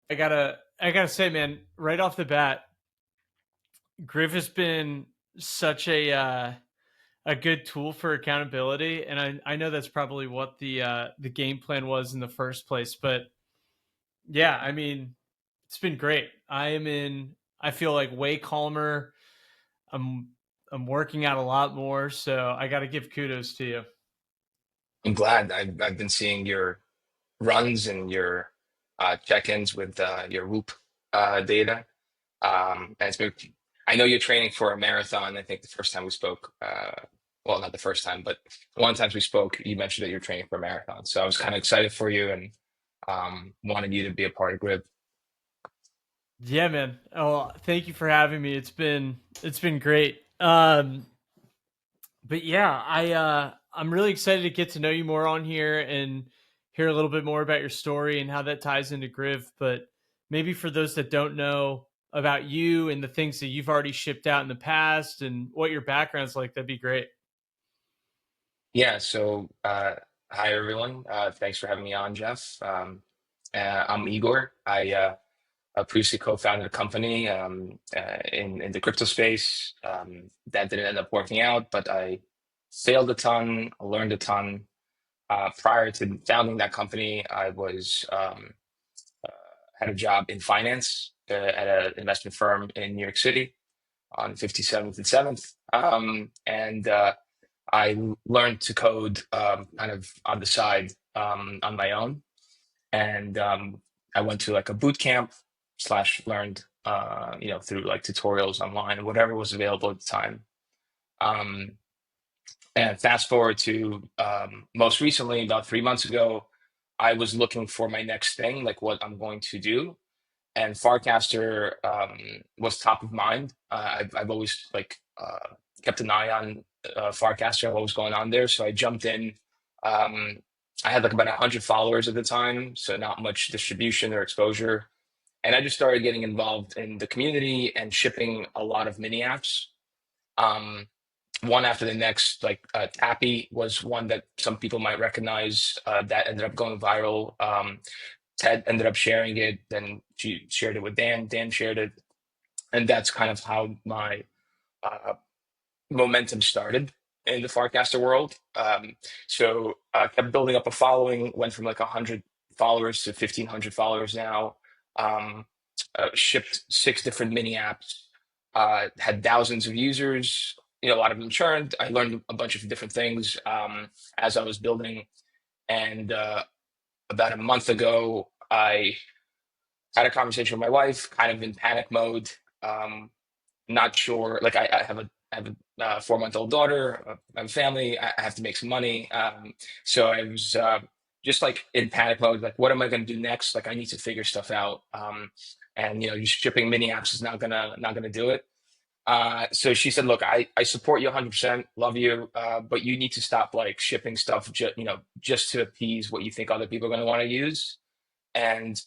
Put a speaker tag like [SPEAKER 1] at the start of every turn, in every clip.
[SPEAKER 1] I gotta say, man, right off the bat, Griv has been such a good tool for accountability, and I know that's probably what the game plan was in the first place. But yeah, I mean, it's been great. I feel like way calmer. I'm I'm working out a lot more, so I got to give kudos to you.
[SPEAKER 2] I'm glad. I've been seeing your runs and your check-ins with your Whoop data. And it's been, I know you're training for a marathon. I think the first time we spoke, well, not the first time, but one of the times we spoke, you mentioned that you're training for a marathon. So I was kind of excited for you and wanted you to be a part of Grib.
[SPEAKER 1] Yeah, man. Oh, thank you for having me. It's been great. But yeah, I'm really excited to get to know you more on here and hear a little bit more about your story and how that ties into Griv. But maybe for those that don't know about you and the things that you've already shipped out in the past and what your background's like, that'd be great.
[SPEAKER 2] Yeah, so hi everyone. Thanks for having me on, Jeff. I'm Igor. I previously co-founded a company in the crypto space. That didn't end up working out, but I failed a ton, learned a ton. Prior to founding that company, I was had a job in finance at an investment firm in New York City on 57th and 7th. And I learned to code kind of on the side on my own. And I went to like a boot camp slash learned, through like tutorials online, whatever was available at the time. Um, and fast forward to most recently, about 3 months ago, I was looking for my next thing, like what I'm going to do. And Farcaster was top of mind. I've always kept an eye on Farcaster and what was going on there. So I jumped in. Um, I had like about 100 followers at the time, so not much distribution or exposure. And I just started getting involved in the community and shipping a lot of mini apps. Um, One after the next, like Tappy was one that some people might recognize that ended up going viral. Ted ended up sharing it, then she shared it with Dan. Dan shared it, and that's kind of how my uh, momentum started in the Farcaster world. So I kept building up a following, went from like 100 followers to 1,500 followers now. Um, Shipped 6 different mini apps, had thousands of users. A lot of them churned. I learned a bunch of different things as I was building, and about a month ago, I had a conversation with my wife, kind of in panic mode. Um, Not sure. Like I have a 4-month-old daughter. I have a family. I have to make some money. So I was just like in panic mode. Like, what am I going to do next? Like, I need to figure stuff out. And just shipping mini apps is not gonna do it. So she said, "Look, I support you 100%, love you, but you need to stop like shipping stuff just to appease what you think other people are going to want to use, and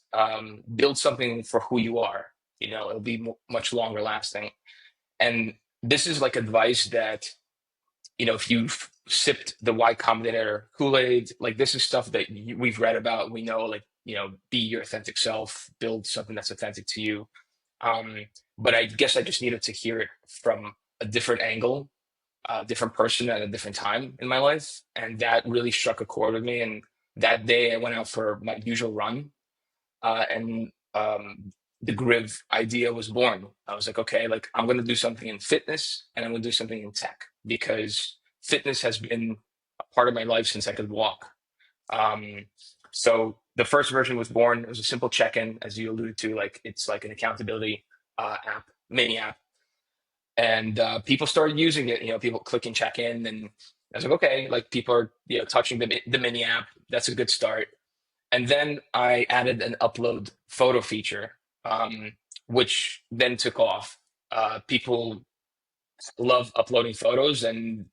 [SPEAKER 2] build something for who you are. It'll be much longer lasting." And this is like advice that, if you've sipped the Y Combinator Kool-Aid, like this is stuff that we've read about. We know, like, be your authentic self, build something that's authentic to you. But I guess I just needed to hear it from a different angle, a different person at a different time in my life. And that really struck a chord with me. And that day I went out for my usual run, and the Griv idea was born. I was like, okay, like I'm going to do something in fitness and I'm going to do something in tech because fitness has been a part of my life since I could walk. Um, so the first version was born. It was a simple check-in, as you alluded to, like it's like an accountability app, mini app, and people started using it. People click and check in, and I was like, okay, like people are touching the mini app. That's a good start. And then I added an upload photo feature, which then took off. People love uploading photos, and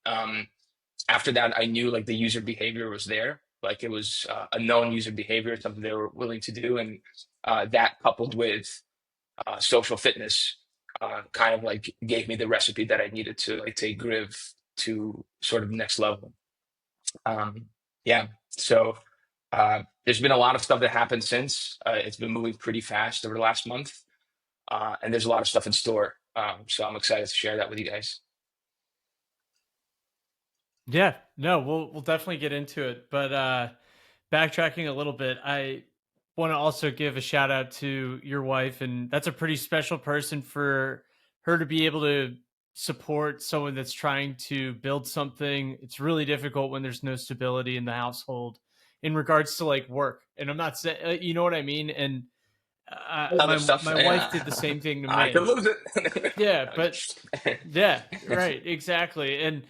[SPEAKER 2] after that, I knew like the user behavior was there. Like it was a known user behavior, something they were willing to do, and that coupled with social fitness, kind of like gave me the recipe that I needed to like take Griv to sort of next level. Um, yeah, so. There's been a lot of stuff that happened since. It's been moving pretty fast over the last month, and there's a lot of stuff in store. So I'm excited to share that with you guys.
[SPEAKER 1] Yeah, no, we'll definitely get into it. But backtracking a little bit, I want to also give a shout out to your wife, and that's a pretty special person for her to be able to support someone that's trying to build something. It's really difficult when there's no stability in the household in regards to like work. And I'm not saying, you know what I mean. And
[SPEAKER 2] Other stuff,
[SPEAKER 1] my wife did the
[SPEAKER 2] yeah,
[SPEAKER 1] same thing to
[SPEAKER 2] I could
[SPEAKER 1] me.
[SPEAKER 2] lose it.
[SPEAKER 1] Yeah, but yeah, right, exactly. And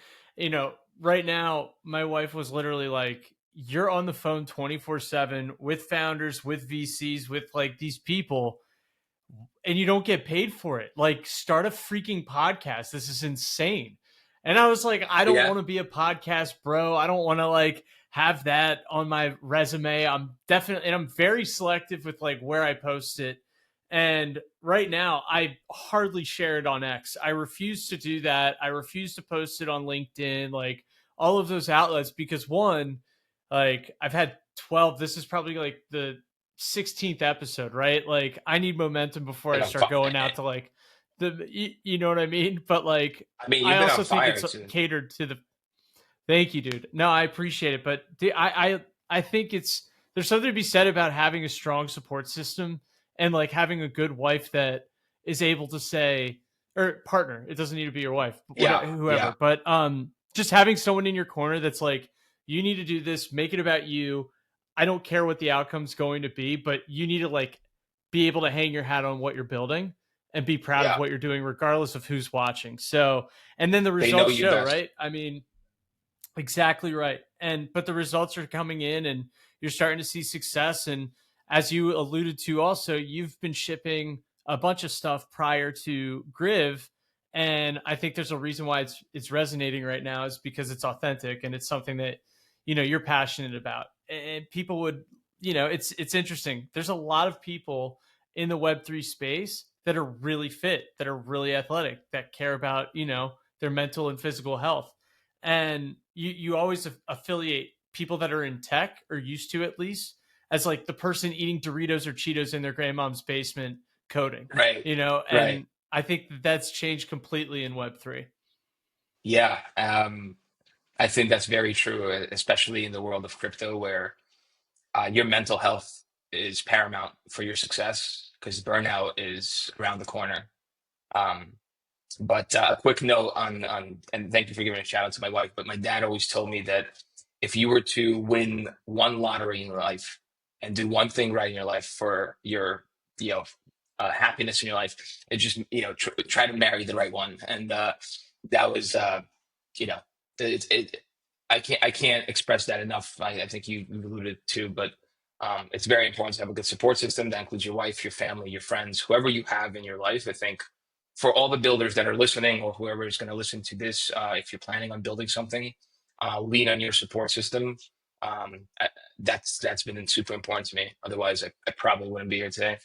[SPEAKER 1] right now my wife was literally like, you're on the phone 24/7 with founders, with VCs, with like these people, and you don't get paid for it. Like, start a freaking podcast. This is insane. And I was like, I don't
[SPEAKER 2] Yeah,
[SPEAKER 1] want to be a podcast bro. I don't want to like have that on my resume. I'm very selective with like where I post it. And right now, I hardly share it on X. I refuse to do that. I refuse to post it on LinkedIn, like all of those outlets, because one, like I've had 12, this is probably like the 16th episode, right? Like I need momentum before
[SPEAKER 2] been
[SPEAKER 1] I
[SPEAKER 2] on
[SPEAKER 1] start
[SPEAKER 2] fire.
[SPEAKER 1] going out to like you know what I mean? But like
[SPEAKER 2] I mean,
[SPEAKER 1] I
[SPEAKER 2] you've been on
[SPEAKER 1] also think
[SPEAKER 2] fire
[SPEAKER 1] it's
[SPEAKER 2] too.
[SPEAKER 1] catered to the thank you, dude. No, I appreciate it, but I think it's there's something to be said about having a strong support system and like having a good wife that is able to say or partner. It doesn't need to be your wife, but
[SPEAKER 2] Yeah,
[SPEAKER 1] whatever,
[SPEAKER 2] yeah,
[SPEAKER 1] whoever. But just having someone in your corner that's like, you need to do this, make it about you. I don't care what the outcome's going to be, but you need to like be able to hang your hat on what you're building and be proud of
[SPEAKER 2] yeah.
[SPEAKER 1] what you're doing, regardless of who's watching. So, and then the
[SPEAKER 2] They know
[SPEAKER 1] results
[SPEAKER 2] you
[SPEAKER 1] show,
[SPEAKER 2] best.
[SPEAKER 1] right? I mean, exactly right. And but the results are coming in and you're starting to see success. And as you alluded to also, you've been shipping a bunch of stuff prior to Griv. And I think there's a reason why it's resonating right now is because it's authentic and it's something that you're passionate about. And people would, it's interesting. There's a lot of people in the Web3 space that are really fit, that are really athletic, that care about, their mental and physical health, and you always affiliate people that are in tech or used to at least as like the person eating Doritos or Cheetos in their grandmom's basement coding,
[SPEAKER 2] Right, right.
[SPEAKER 1] and I think that's changed completely in Web3.
[SPEAKER 2] Yeah, I think that's very true, especially in the world of crypto, where your mental health is paramount for your success because burnout is around the corner. Um, But a quick note and thank you for giving a shout out to my wife. But my dad always told me that if you were to win one lottery in your life and do one thing right in your life for your, you know, happiness in your life, it just, try to marry the right one. And that was, you know, it. I can't express that enough. I think you alluded to, but it's very important to have a good support system that includes your wife, your family, your friends, whoever you have in your life. I think for all the builders that are listening or whoever is going to listen to this, if you're planning on building something, lean on your support system. That's been super important to me. Otherwise, I probably wouldn't be here today.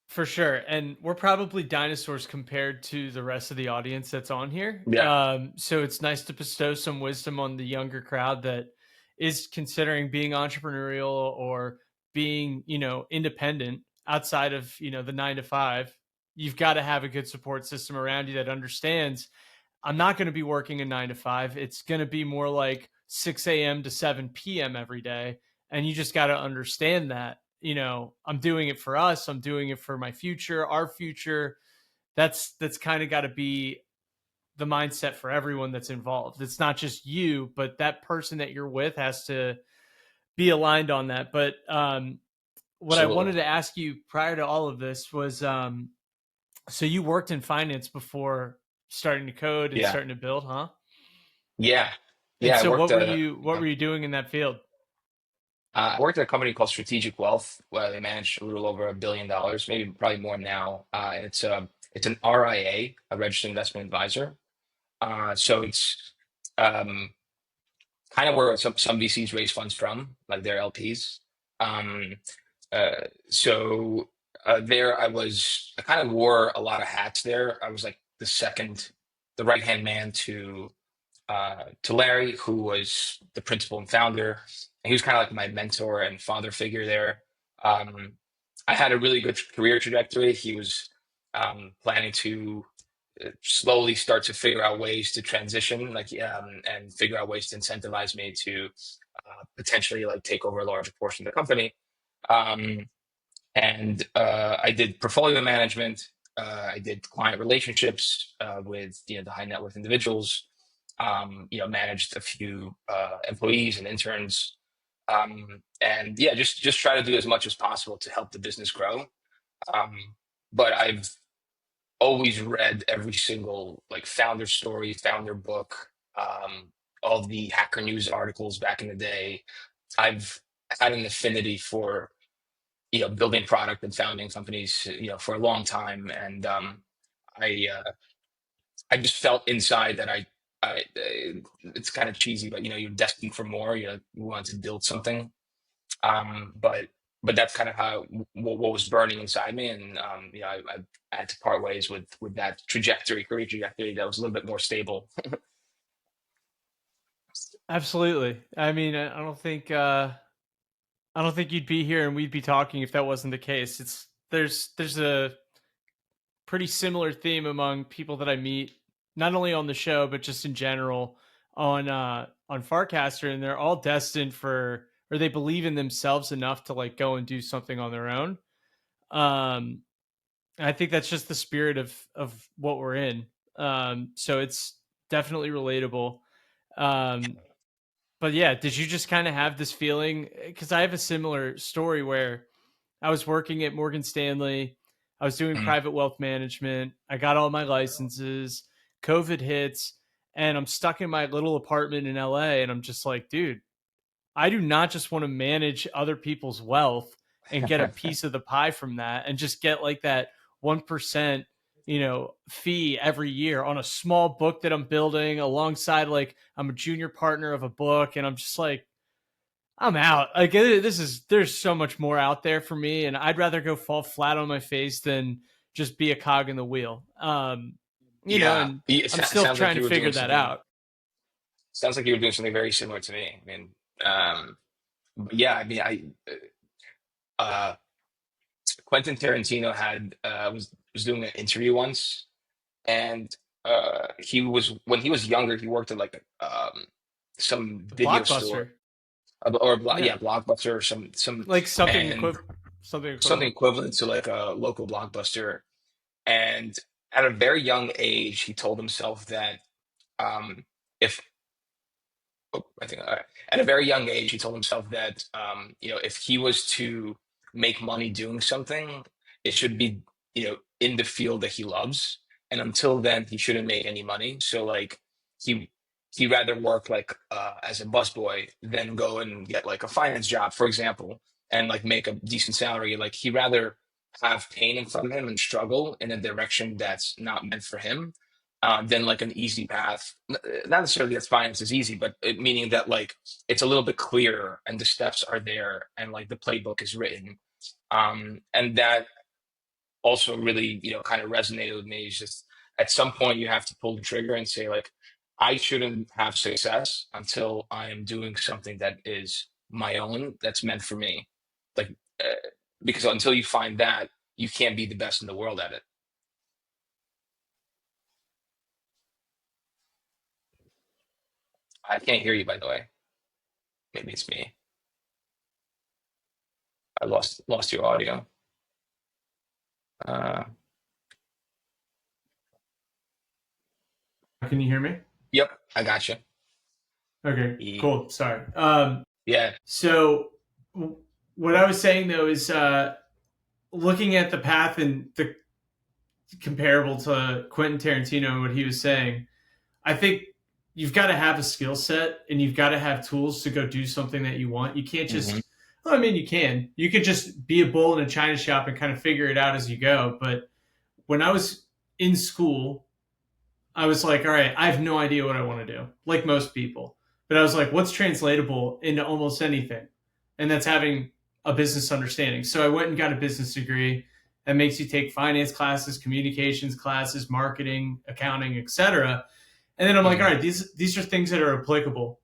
[SPEAKER 1] For sure. And we're probably dinosaurs compared to the rest of the audience that's on here.
[SPEAKER 2] Yeah,
[SPEAKER 1] So it's nice to bestow some wisdom on the younger crowd that is considering being entrepreneurial or being, independent outside of, the 9 to 5. You've got to have a good support system around you that understands I'm not going to be working a 9 to 5. It's going to be more like 6 a.m. to 7 p.m. every day. And you just got to understand that, I'm doing it for us. I'm doing it for my future, our future. That's kind of got to be the mindset for everyone that's involved. It's not just you, but that person that you're with has to be aligned on that. But what I
[SPEAKER 2] absolutely.
[SPEAKER 1] wanted to ask you prior to all of this was so you worked in finance before starting to code and
[SPEAKER 2] Yeah,
[SPEAKER 1] starting to build, huh?
[SPEAKER 2] yeah,
[SPEAKER 1] And
[SPEAKER 2] yeah. I
[SPEAKER 1] so
[SPEAKER 2] worked
[SPEAKER 1] what were you doing in that field?
[SPEAKER 2] I worked at a company called Strategic Wealth, where they manage a little over $1 billion, maybe probably more now. And it's an RIA, a registered investment advisor. So it's um, kind of where some VCs raise funds from, like their LPs. Um, there I kind of wore a lot of hats there. I was like the right hand man to to Larry, who was the principal and founder. And he was kind of like my mentor and father figure there. Um, I had a really good career trajectory. He was planning to slowly start to figure out ways to transition, and figure out ways to incentivize me to potentially like take over a larger portion of the company. Um, and I did portfolio management. I did client relationships with the high net worth individuals. Managed a few employees and interns, and yeah, just try to do as much as possible to help the business grow. Um, but I've always read every single like founder story, founder book, all the Hacker News articles back in the day. I've had an affinity for building product and founding companies for a long time, and I I just felt inside that it's kind of cheesy, but you're destined for more. You want to build something, but that's kind of how what was burning inside me, and I had to part ways with that career trajectory that was a little bit more stable.
[SPEAKER 1] Absolutely. I mean, I don't think you'd be here and we'd be talking if that wasn't the case. There's a pretty similar theme among people that I meet, not only on the show but just in general on Farcaster, and they're all destined for, or they believe in themselves enough to like go and do something on their own. Um, I think that's just the spirit of what we're in. So it's definitely relatable. Um, but yeah, did you just kind of have this feeling? Because I have a similar story where I was working at Morgan Stanley. I was doing
[SPEAKER 2] Mhm.
[SPEAKER 1] private wealth management. I got all my licenses. COVID hits, and I'm stuck in my little apartment in LA. And I'm just like, dude, I do not just want to manage other people's wealth and get a piece of the pie from that and just get like that 1%, fee every year on a small book that I'm building alongside, like, I'm a junior partner of a book. And I'm just like, I'm out. Like, there's so much more out there for me, and I'd rather go fall flat on my face than just be a cog in the wheel.
[SPEAKER 2] Yeah,
[SPEAKER 1] And
[SPEAKER 2] it
[SPEAKER 1] I'm still
[SPEAKER 2] sounds like
[SPEAKER 1] trying to
[SPEAKER 2] you were
[SPEAKER 1] figure
[SPEAKER 2] doing
[SPEAKER 1] that
[SPEAKER 2] something.
[SPEAKER 1] out.
[SPEAKER 2] Sounds like you were doing something very similar to me. I mean, but yeah, I mean, I uh, Quentin Tarantino had was doing an interview once, and he was when he was younger, he worked at like some
[SPEAKER 1] The
[SPEAKER 2] video store,
[SPEAKER 1] Blockbuster,
[SPEAKER 2] yeah,
[SPEAKER 1] yeah,
[SPEAKER 2] Blockbuster, or some
[SPEAKER 1] like
[SPEAKER 2] and
[SPEAKER 1] something
[SPEAKER 2] something
[SPEAKER 1] equivalent.
[SPEAKER 2] equivalent to like a local Blockbuster. And at a very young age, he told himself that um, if I think at a very young age, he told himself that if he was to make money doing something, it should be in the field that he loves, and until then, he shouldn't make any money. So like he he rather work like as a busboy than go and get like a finance job, for example, and like make a decent salary. Like he rather have pain in front of him and struggle in a direction that's not meant for him than like an easy path. Not necessarily that finance is easy, but meaning that like it's a little bit clearer and the steps are there and like the playbook is written. And that also really, kind of resonated with me. It's just at some point you have to pull the trigger and say like, I shouldn't have success until I am doing something that is my own, that's meant for me. Like, because until you find that, you can't be the best in the world at it. I can't hear you, by the way. Maybe it's me. I lost your audio. Uh,
[SPEAKER 1] Can you hear me?
[SPEAKER 2] yep, I got you.
[SPEAKER 1] Okay, cool. Sorry.
[SPEAKER 2] Yeah.
[SPEAKER 1] So what I was saying though is, looking at the path and the comparable to Quentin Tarantino and what he was saying, I think you've got to have a skill set and you've got to have tools to go do something that you want. You can't
[SPEAKER 2] Hmm.
[SPEAKER 1] just, well, I mean, you can. You could just be a bull in a china shop and kind of figure it out as you go. But when I was in school, I was like, all right, I have no idea what I want to do, like most people. But I was like, what's translatable into almost anything? And that's having a business understanding. So I went and got a business degree that makes you take finance classes, communications classes, marketing, accounting, etc. And then I'm like, all
[SPEAKER 2] Hmm.
[SPEAKER 1] right, these are things that are applicable.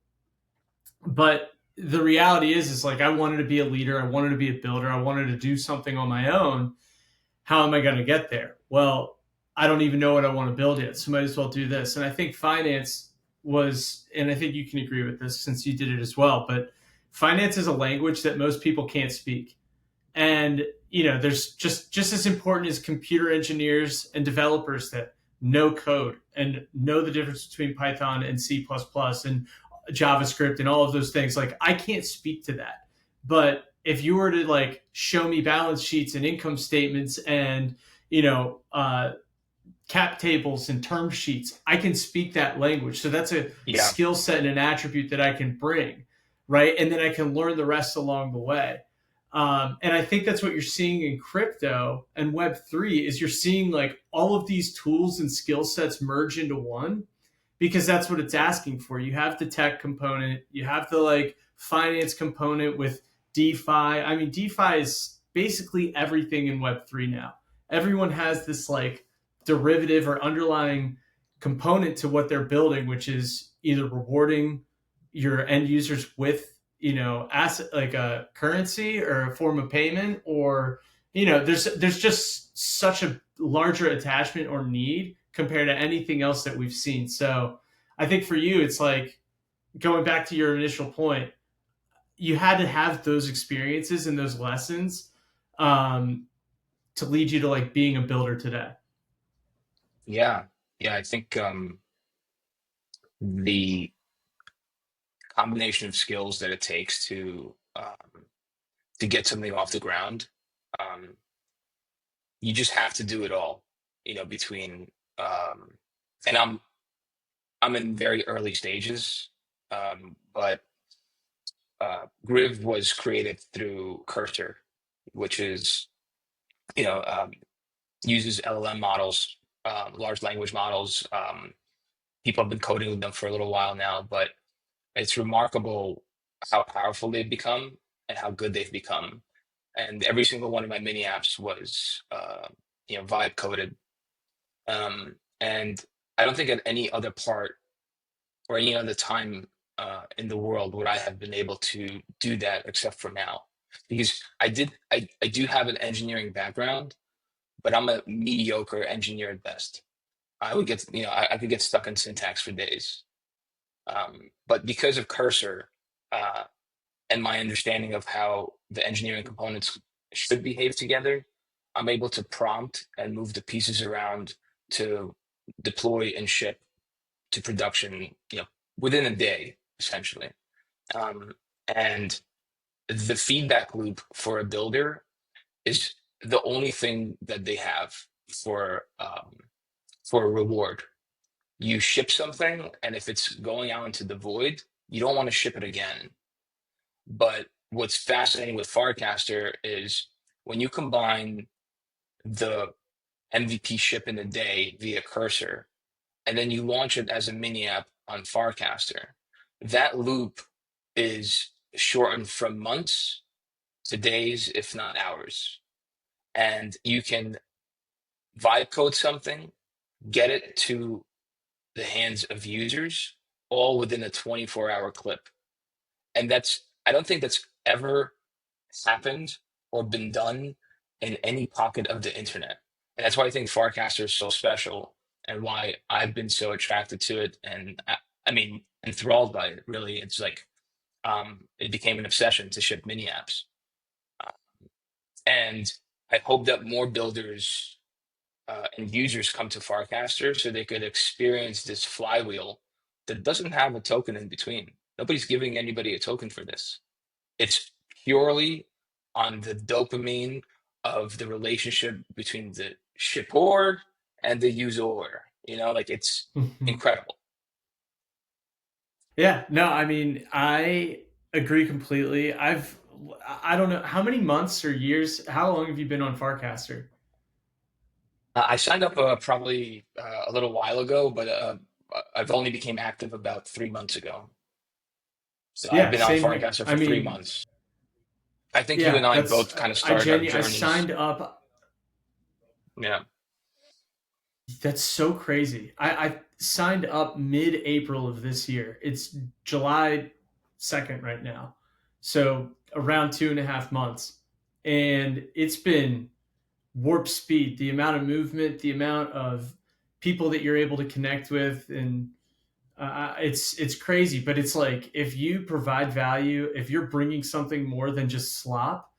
[SPEAKER 1] But the reality is like I wanted to be a leader, I wanted to be a builder, I wanted to do something on my own. How am I going to get there? Well, I don't even know what I want to build yet, so might as well do this. And I think finance was, and I think you can agree with this since you did it as well, but finance is a language that most people can't speak. And there's just as important as computer engineers and developers that know code and know the difference between Python and C++ and JavaScript and all of those things. Like I can't speak to that, but if you were to like show me balance sheets and income statements and you know cap tables and term sheets, I can speak that language. So that's a
[SPEAKER 2] Yeah.
[SPEAKER 1] skill set and an attribute that I can bring, right? And then I can learn the rest along the way. And I think that's what you're seeing in crypto and Web3 is you're seeing like all of these tools and skill sets merge into one because that's what it's asking for. You have the tech component, you have the like finance component with DeFi. I mean, DeFi is basically everything in Web3 now. Everyone has this like derivative or underlying component to what they're building, which is either rewarding your end users with asset like a currency or a form of payment, or there's just such a larger attachment or need compared to anything else that we've seen. So I think for you it's like going back to your initial point, you had to have those experiences and those lessons um, to lead you to like being a builder today.
[SPEAKER 2] Yeah. Yeah. I think the combination of skills that it takes to get something off the ground, um, you just have to do it all. Between and I'm in very early stages, but Griv was created through Cursor, which is you know uses LLM models, large language models. People have been coding with them for a little while now, but it's remarkable how powerful they've become and how good they've become. And every single one of my mini apps was, vibe coded. And I don't think at any other part or any other time in the world would I have been able to do that except for now, because I do have an engineering background, but I'm a mediocre engineer at best. I would get, I could get stuck in syntax for days. But because of Cursor, uh, and my understanding of how the engineering components should behave together, I'm able to prompt and move the pieces around to deploy and ship to production, within a day, essentially. Um, and the feedback loop for a builder is the only thing that they have for for a reward. You ship something, and if it's going out into the void, you don't want to ship it again. But what's fascinating with Farcaster is when you combine the MVP ship in a day via Cursor, and then you launch it as a mini app on Farcaster, that loop is shortened from months to days, if not hours. And you can vibe code something, get it to the hands of users, all within a 24-hour clip. And I don't think that's ever happened or been done in any pocket of the internet. And that's why I think Farcaster is so special and why I've been so attracted to it. And I mean, enthralled by it, really. It's like it became an obsession to ship mini apps. Uh, and I hope that more builders and users come to Farcaster so they could experience this flywheel that doesn't have a token in between. Nobody's giving anybody a token for this. It's purely on the dopamine of the relationship between the shipper and the user. Like it's incredible.
[SPEAKER 1] Yeah, no, I mean, I agree completely. I don't know how many months or years, how long have you been on Farcaster?
[SPEAKER 2] I signed up probably a little while ago, but I've only became active about 3 months ago. So I've
[SPEAKER 1] Yeah,
[SPEAKER 2] been on
[SPEAKER 1] same here.
[SPEAKER 2] Farcaster
[SPEAKER 1] I
[SPEAKER 2] for three
[SPEAKER 1] mean,
[SPEAKER 2] months. I think you
[SPEAKER 1] yeah,
[SPEAKER 2] and I
[SPEAKER 1] that's
[SPEAKER 2] both kind of started our
[SPEAKER 1] I
[SPEAKER 2] journeys.
[SPEAKER 1] signed up.
[SPEAKER 2] Yeah.
[SPEAKER 1] That's so crazy. I signed up mid-April of this year. It's July 2nd right now. So around 2.5 months. And it's been warp speed. The amount of movement, the amount of people that you're able to connect with, and it's crazy. But it's like if you provide value, if you're bringing something more than just slop,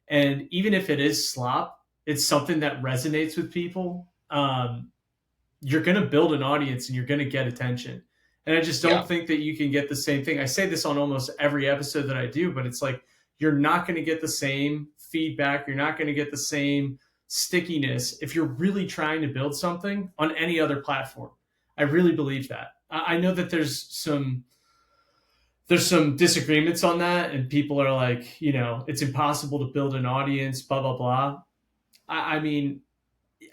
[SPEAKER 1] and even if it is slop, it's something that resonates with people. You're going to build an audience and you're going to get attention. And I just don't
[SPEAKER 2] Yeah,
[SPEAKER 1] think that you can get the same thing. I say this on almost every episode that I do, but it's like you're not going to get the same feedback. You're not going to get the same stickiness if you're really trying to build something on any other platform. I really believe that. I know that there's some disagreements on that, and people are like, it's impossible to build an audience, blah blah blah. I mean,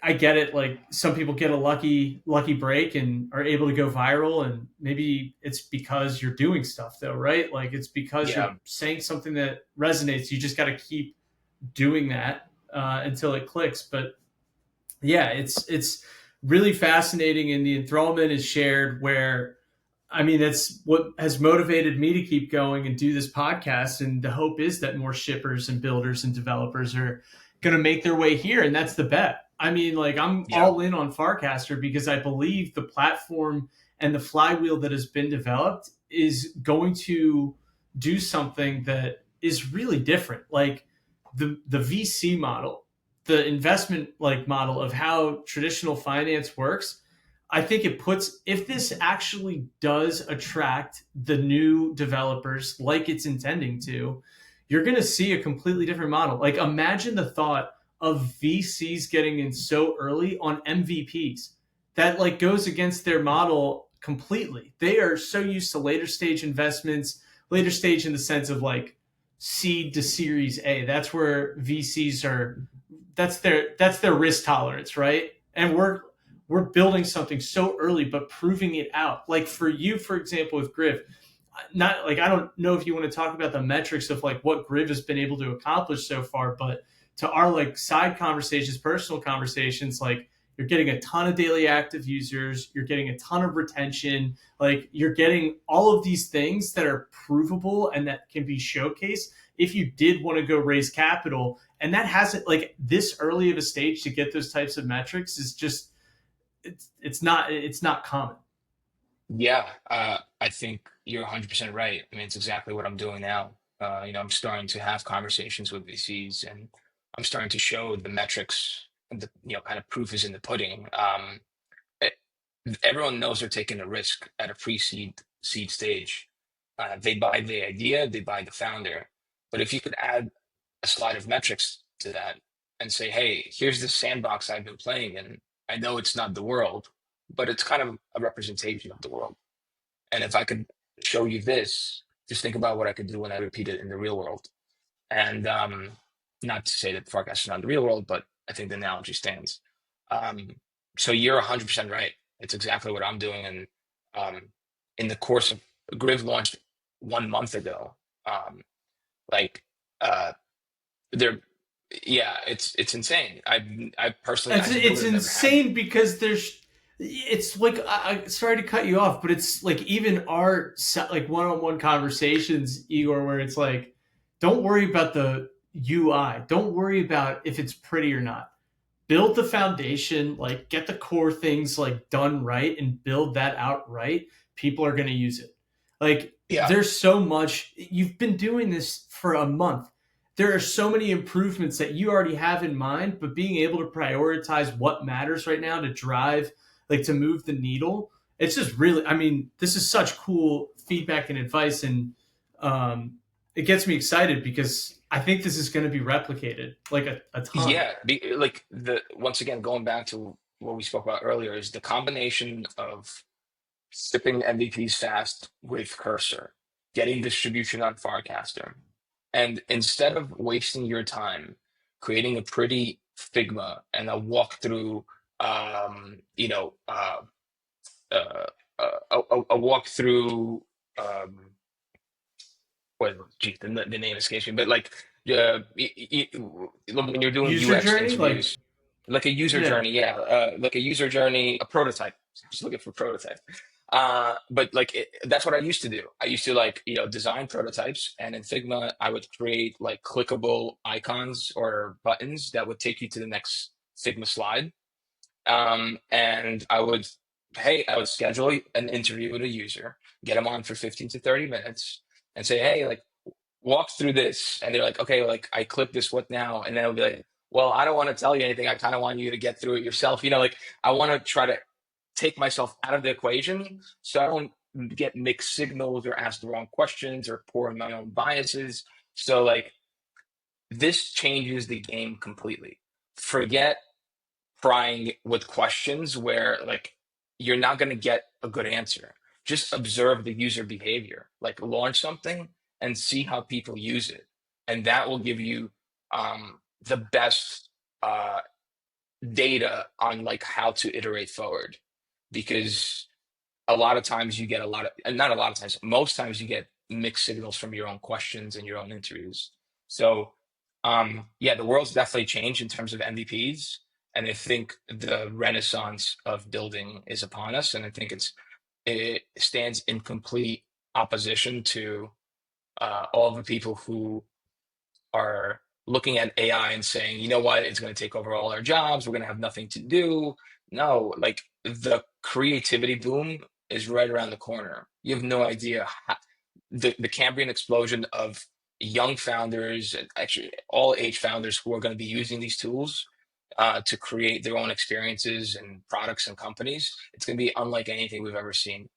[SPEAKER 1] I get it. Like some people get a lucky break and are able to go viral, and maybe it's because you're doing stuff though, right? Like it's because you're
[SPEAKER 2] yeah,
[SPEAKER 1] saying something that resonates. You just got to keep doing that until it clicks. But yeah, it's really fascinating, and the enthrallment is shared. Where I mean, that's what has motivated me to keep going and do this podcast. And the hope is that more shippers and builders and developers are going to make their way here. And that's the bet. I mean, like, I'm
[SPEAKER 2] yeah,
[SPEAKER 1] all in on Farcaster because I believe the platform and the flywheel that has been developed is going to do something that is really different. Like the VC model, the investment like model of how traditional finance works. I think it puts, if this actually does attract the new developers like it's intending to, you're going to see a completely different model. Like imagine the thought of VCs getting in so early on MVPs. That like goes against their model completely. They are so used to later stage investments, later stage in the sense of like seed to series A. That's where VCs are, that's their risk tolerance, right? And we're building something so early but proving it out. Like for you, for example, with Griv, not like I don't know if you want to talk about the metrics of like what Griv has been able to accomplish so far, but to our like side conversations, personal conversations, like you're getting a ton of daily active users, you're getting a ton of retention, like you're getting all of these things that are provable and that can be showcased if you did want to go raise capital. And that hasn't, like, this early of a stage to get those types of metrics is just, it's not common.
[SPEAKER 2] yeah. I think you're 100% right. I mean, it's exactly what I'm doing now. I'm starting to have conversations with VCs, and I'm starting to show the metrics, and the kind of proof is in the pudding. it- Everyone knows they're taking a risk at a seed stage. They buy the idea, they buy the founder. But if you could add a slide of metrics to that and say, hey, here's the sandbox I've been playing in. I know it's not the world, but it's kind of a representation of the world. And if I could show you this, just think about what I could do when I repeat it in the real world. And not to say that the forecast is not the real world, but I think the analogy stands. Um, so you're 100% right. It's exactly what I'm doing. And um, in the course of Griv launched 1 month ago, um, like uh, they're yeah, it's insane. I personally,
[SPEAKER 1] It's
[SPEAKER 2] as a
[SPEAKER 1] it's
[SPEAKER 2] builder, never had.
[SPEAKER 1] insane because it's like sorry to cut you off, but it's like even our like one-on-one conversations, Igor, where it's like, don't worry about the UI, don't worry about if it's pretty or not. Build the foundation, like get the core things like done right and build that out right. People are going to use it. Like
[SPEAKER 2] Yeah,
[SPEAKER 1] there's so much. You've been doing this for a month. There are so many improvements that you already have in mind, but being able to prioritize what matters right now to drive, like to move the needle, it's just really, I mean, this is such cool feedback and advice. And it gets me excited because I think this is going to be replicated like a ton.
[SPEAKER 2] yeah. Like the once again going back to what we spoke about earlier is the combination of shipping MVPs fast with Cursor, getting distribution on Farcaster, and instead of wasting your time creating a pretty Figma and a walkthrough, um, you know, uh, uh, a walkthrough. Um, what geez, the name escapes me, but like when you're doing
[SPEAKER 1] User
[SPEAKER 2] UX
[SPEAKER 1] journey, like
[SPEAKER 2] interviews, like a user
[SPEAKER 1] Yeah.
[SPEAKER 2] journey, yeah, like a user journey, a prototype. Just looking for prototype. But like that's what I used to do. I used to like design prototypes, and in Figma, I would create like clickable icons or buttons that would take you to the next Figma slide. And I would schedule an interview with a user, get them on for 15 to 30 minutes, and say, hey, like walk through this. And they're like, okay, like I click this, what now? And then it'll be like, well, I don't want to tell you anything. I kind of want you to get through it yourself. Like I want to try to take myself out of the equation so I don't get mixed signals or ask the wrong questions or pour in my own biases. So like this changes the game completely. Forget prying with questions where like you're not going to get a good answer. Just observe the user behavior. Like launch something and see how people use it, and that will give you the best uh, data on like how to iterate forward. Because a lot of times you get a lot of, and not a lot of times, most times you get mixed signals from your own questions and your own interviews. So, yeah, the world's definitely changed in terms of MVPs. And I think the renaissance of building is upon us. And I think it stands in complete opposition to all the people who are looking at AI and saying, you know what, it's going to take over all our jobs. We're going to have nothing to do. No, like the creativity boom is right around the corner. You have no idea how, the Cambrian explosion of young founders, and actually all age founders who are going to be using these tools to create their own experiences and products and companies. It's going to be unlike anything we've ever seen.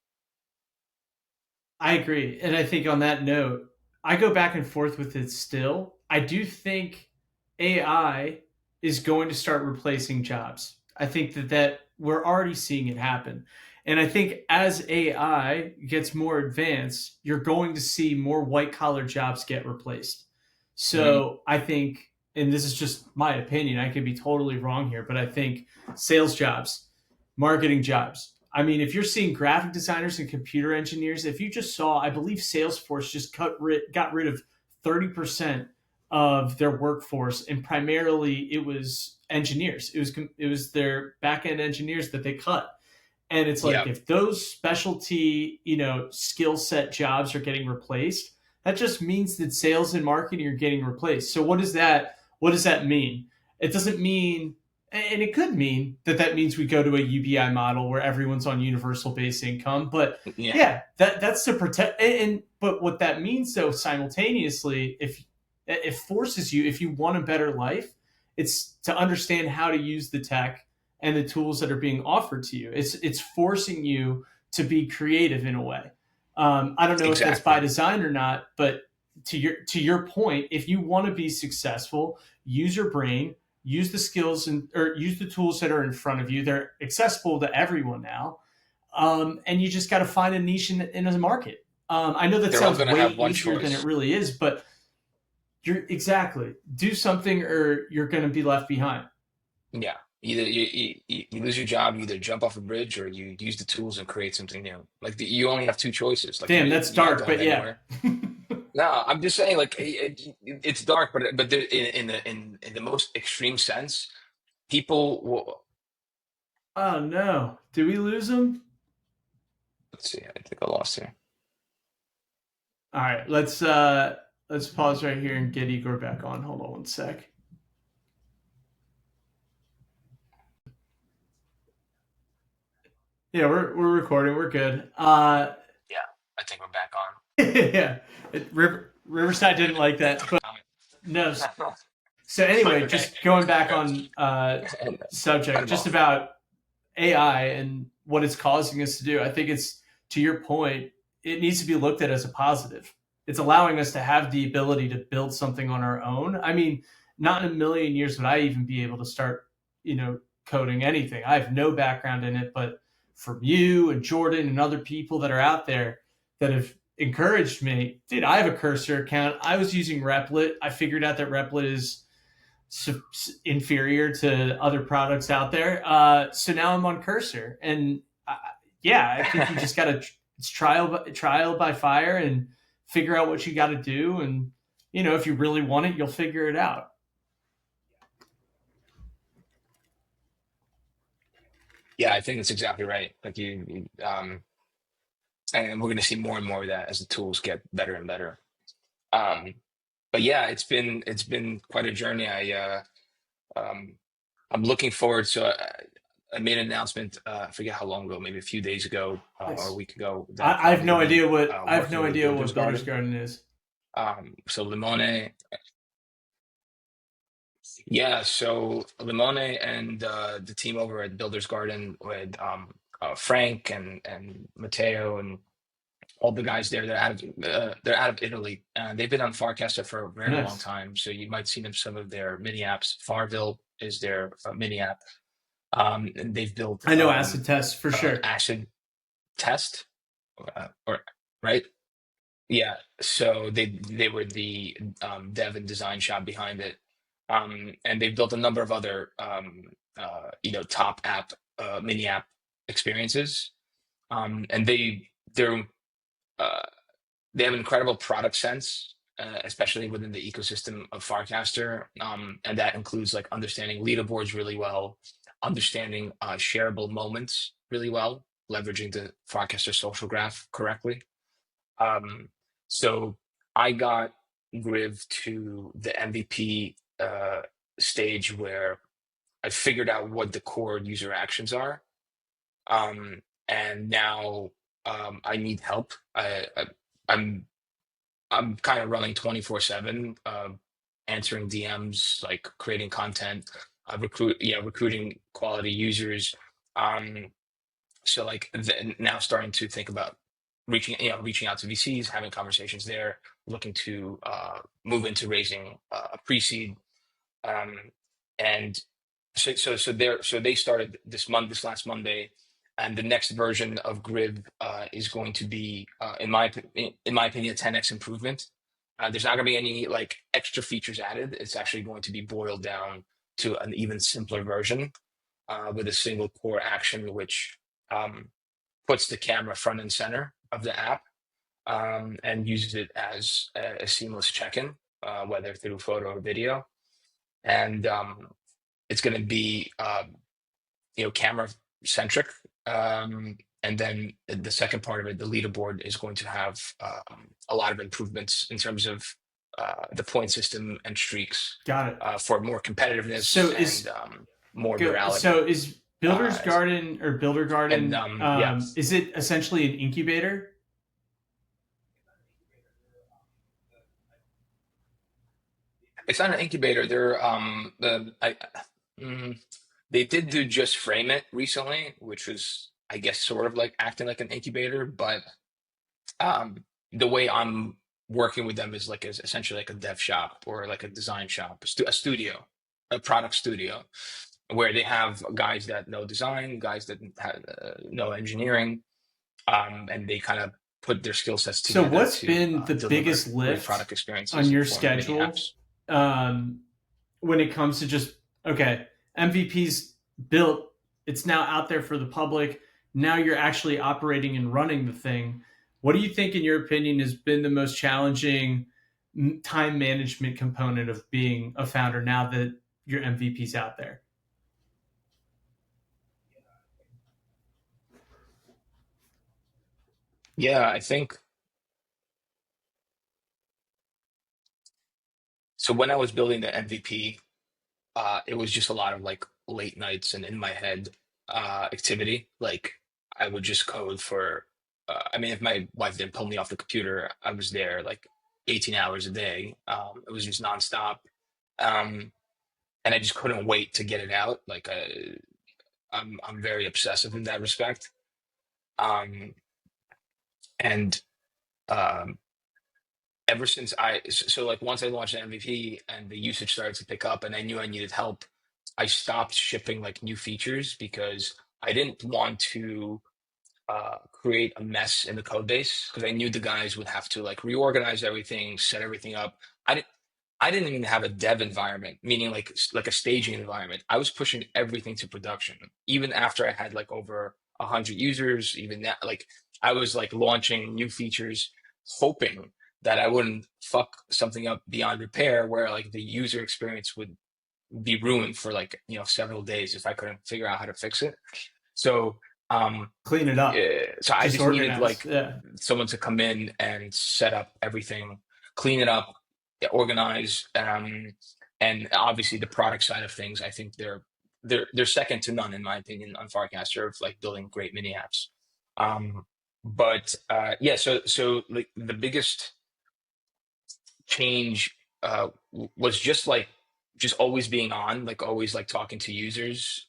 [SPEAKER 1] I agree. And I think on that note, I go back and forth with it still. I do think AI is going to start replacing jobs. I think that we're already seeing it happen. And I think as AI gets more advanced, you're going to see more white collar jobs get replaced.
[SPEAKER 2] Mhm.
[SPEAKER 1] So I think, and this is just my opinion, I could be totally wrong here, but I think sales jobs, marketing jobs. I mean, if you're seeing graphic designers and computer engineers, if you just saw, I believe Salesforce just got rid of 30% of their workforce, and primarily it was engineers. It was their back end engineers that they cut. And it's like
[SPEAKER 2] Yeah,
[SPEAKER 1] if those specialty, skill set jobs are getting replaced, that just means that sales and marketing are getting replaced. So what does that mean? It doesn't mean, and it could mean that means we go to a UBI model where everyone's on universal base income. But
[SPEAKER 2] yeah,
[SPEAKER 1] yeah, that's to protect. But what that means though, simultaneously, if it forces you, if you want a better life, it's to understand how to use the tech and the tools that are being offered to you. It's forcing you to be creative in a way. I don't know if that's by
[SPEAKER 2] exactly.
[SPEAKER 1] design or not, but to your point, if you want to be successful, use your brain, use the skills and or use the tools that are in front of you. They're accessible to everyone now, and you just got to find a niche in a market. I know that
[SPEAKER 2] They're all
[SPEAKER 1] sounds
[SPEAKER 2] going to
[SPEAKER 1] way
[SPEAKER 2] have one
[SPEAKER 1] easier than it
[SPEAKER 2] choice.
[SPEAKER 1] really is, but you're exactly do something or you're going to be left behind.
[SPEAKER 2] Yeah. Either you lose your job, you either jump off a bridge or you use the tools and create something new. Like you only have two choices. Like
[SPEAKER 1] Damn, that's
[SPEAKER 2] you're not
[SPEAKER 1] dark,
[SPEAKER 2] going
[SPEAKER 1] but yeah.
[SPEAKER 2] anywhere. No, I'm just saying like it's dark, but in the most extreme sense, people will.
[SPEAKER 1] Oh no. Did we lose him?
[SPEAKER 2] Let's see. I think I lost here.
[SPEAKER 1] All right, let's pause right here and get Igor back on. Hold on one sec. Yeah, we're recording. We're good.
[SPEAKER 2] Yeah, I think we're back on.
[SPEAKER 1] Yeah. Riverside didn't like that, but no. So anyway,
[SPEAKER 2] Okay.
[SPEAKER 1] just going back
[SPEAKER 2] Yeah.
[SPEAKER 1] on
[SPEAKER 2] And cut
[SPEAKER 1] subject,
[SPEAKER 2] him
[SPEAKER 1] just
[SPEAKER 2] off.
[SPEAKER 1] about AI and what it's causing us to do. I think it's to your point, it needs to be looked at as a positive. It's allowing us to have the ability to build something on our own. I mean, not in a million years would I even be able to start, coding anything. I have no background in it, but from you and Jordan and other people that are out there that have encouraged me, dude, I have a cursor account. I was using Replit. I figured out that Replit is inferior to other products out there. So now I'm on Cursor, and yeah, I think you just got to it's trial by fire and figure out what you got to do, and if you really want it, you'll figure it out.
[SPEAKER 2] Yeah, I think that's exactly right. Like and we're going to see more and more of that as the tools get better and better. Um, but yeah, it's been quite a journey. Um, I'm looking forward. So I made an announcement. I forget how long ago, maybe a few days ago or a
[SPEAKER 1] Nice.
[SPEAKER 2] week ago, that I'm
[SPEAKER 1] I have
[SPEAKER 2] probably
[SPEAKER 1] no
[SPEAKER 2] going to be
[SPEAKER 1] idea what
[SPEAKER 2] working with Builder's
[SPEAKER 1] Builder's
[SPEAKER 2] Garden.
[SPEAKER 1] Garden is.
[SPEAKER 2] So Limone, yeah. So Limone and the team over at Builder's Garden with Frank and Matteo and all the guys there. They're out of Italy. They've been on Farcaster for a very long
[SPEAKER 1] Nice.
[SPEAKER 2] time. So you might see them some of their mini apps. Farville is their mini app. And they've built
[SPEAKER 1] I know acid test for sure.
[SPEAKER 2] Acid Test, or right? Yeah. So they were the dev and design shop behind it, and they've built a number of other top app mini app experiences. And they're uh, they have an incredible product sense, especially within the ecosystem of Farcaster, and that includes like understanding leaderboards really well, understanding shareable moments really well, leveraging the Farcaster social graph correctly. Um, so I got Griv to the MVP stage where I figured out what the core user actions are, and now I need help. I'm I'm kind of running 24/7, answering DMs, like creating content, recruiting quality users. Um, so like now starting to think about reaching out to VCs, having conversations there, looking to move into raising a pre-seed. Um, and so they started this last Monday, and the next version of Griv is going to be, in my opinion, a 10x improvement. There's not going to be any like extra features added. It's actually going to be boiled down to an even simpler version with a single core action, which um, puts the camera front and center of the app, and uses it as a seamless check-in, whether through photo or video. And it's going to be camera centric. And then the second part of it, the leaderboard, is going to have a lot of improvements in terms of the point system and streaks
[SPEAKER 1] Got it.
[SPEAKER 2] for more
[SPEAKER 1] So
[SPEAKER 2] competitiveness and
[SPEAKER 1] is
[SPEAKER 2] more virality.
[SPEAKER 1] is Builder's
[SPEAKER 2] Uh,
[SPEAKER 1] Garden or Builder
[SPEAKER 2] and
[SPEAKER 1] Garden?
[SPEAKER 2] Yeah,
[SPEAKER 1] Is it essentially an incubator?
[SPEAKER 2] it's not an incubator. Mm, they did do Just Frame It recently, which was, I guess, sort of like acting like an incubator, but the way I'm working with them is essentially like a dev shop or like a design shop, a studio, a product studio, where they have guys that know design, guys that know engineering, and they kind of put their skill sets
[SPEAKER 1] So
[SPEAKER 2] together
[SPEAKER 1] what's
[SPEAKER 2] to
[SPEAKER 1] been the
[SPEAKER 2] deliver
[SPEAKER 1] biggest
[SPEAKER 2] great
[SPEAKER 1] lift
[SPEAKER 2] product
[SPEAKER 1] on
[SPEAKER 2] experiences
[SPEAKER 1] your
[SPEAKER 2] for mini
[SPEAKER 1] schedule
[SPEAKER 2] apps.
[SPEAKER 1] um, when it comes to just okay, MVP's built, it's now out there for the public. Now you're actually operating and running the thing. What do you think, in your opinion, has been the most challenging time management component of being a founder now that your MVP's out there?
[SPEAKER 2] Yeah, I think so. When I was building the MVP, it was just a lot of like late nights and in my head activity. Like I would just code for, I mean, if my wife didn't pull me off the computer, I was there like 18 hours a day. It was just nonstop. Um, and I just couldn't wait to get it out. Like I'm very obsessive in that respect. Um, and um, ever since like once I launched the MVP and the usage started to pick up and I knew I needed help, I stopped shipping like new features because I didn't want to create a mess in the code base because I knew the guys would have to like reorganize everything, set everything up. I didn't. I didn't even have a dev environment, meaning like a staging environment. I was pushing everything to production, even after I had like over 100 users. Even that, like I was like launching new features, hoping that I wouldn't fuck something up beyond repair, where like the user experience would be ruined for like several days if I couldn't figure out how to fix it. So
[SPEAKER 1] Clean it up,
[SPEAKER 2] so I
[SPEAKER 1] just
[SPEAKER 2] just needed
[SPEAKER 1] organize.
[SPEAKER 2] like
[SPEAKER 1] Yeah.
[SPEAKER 2] someone to come in and set up everything, clean it up, organize, and obviously the product side of things. I think they're second to none in my opinion on Farcaster of like building great mini apps. But yeah, so like the biggest change was just always being on, like always like talking to users.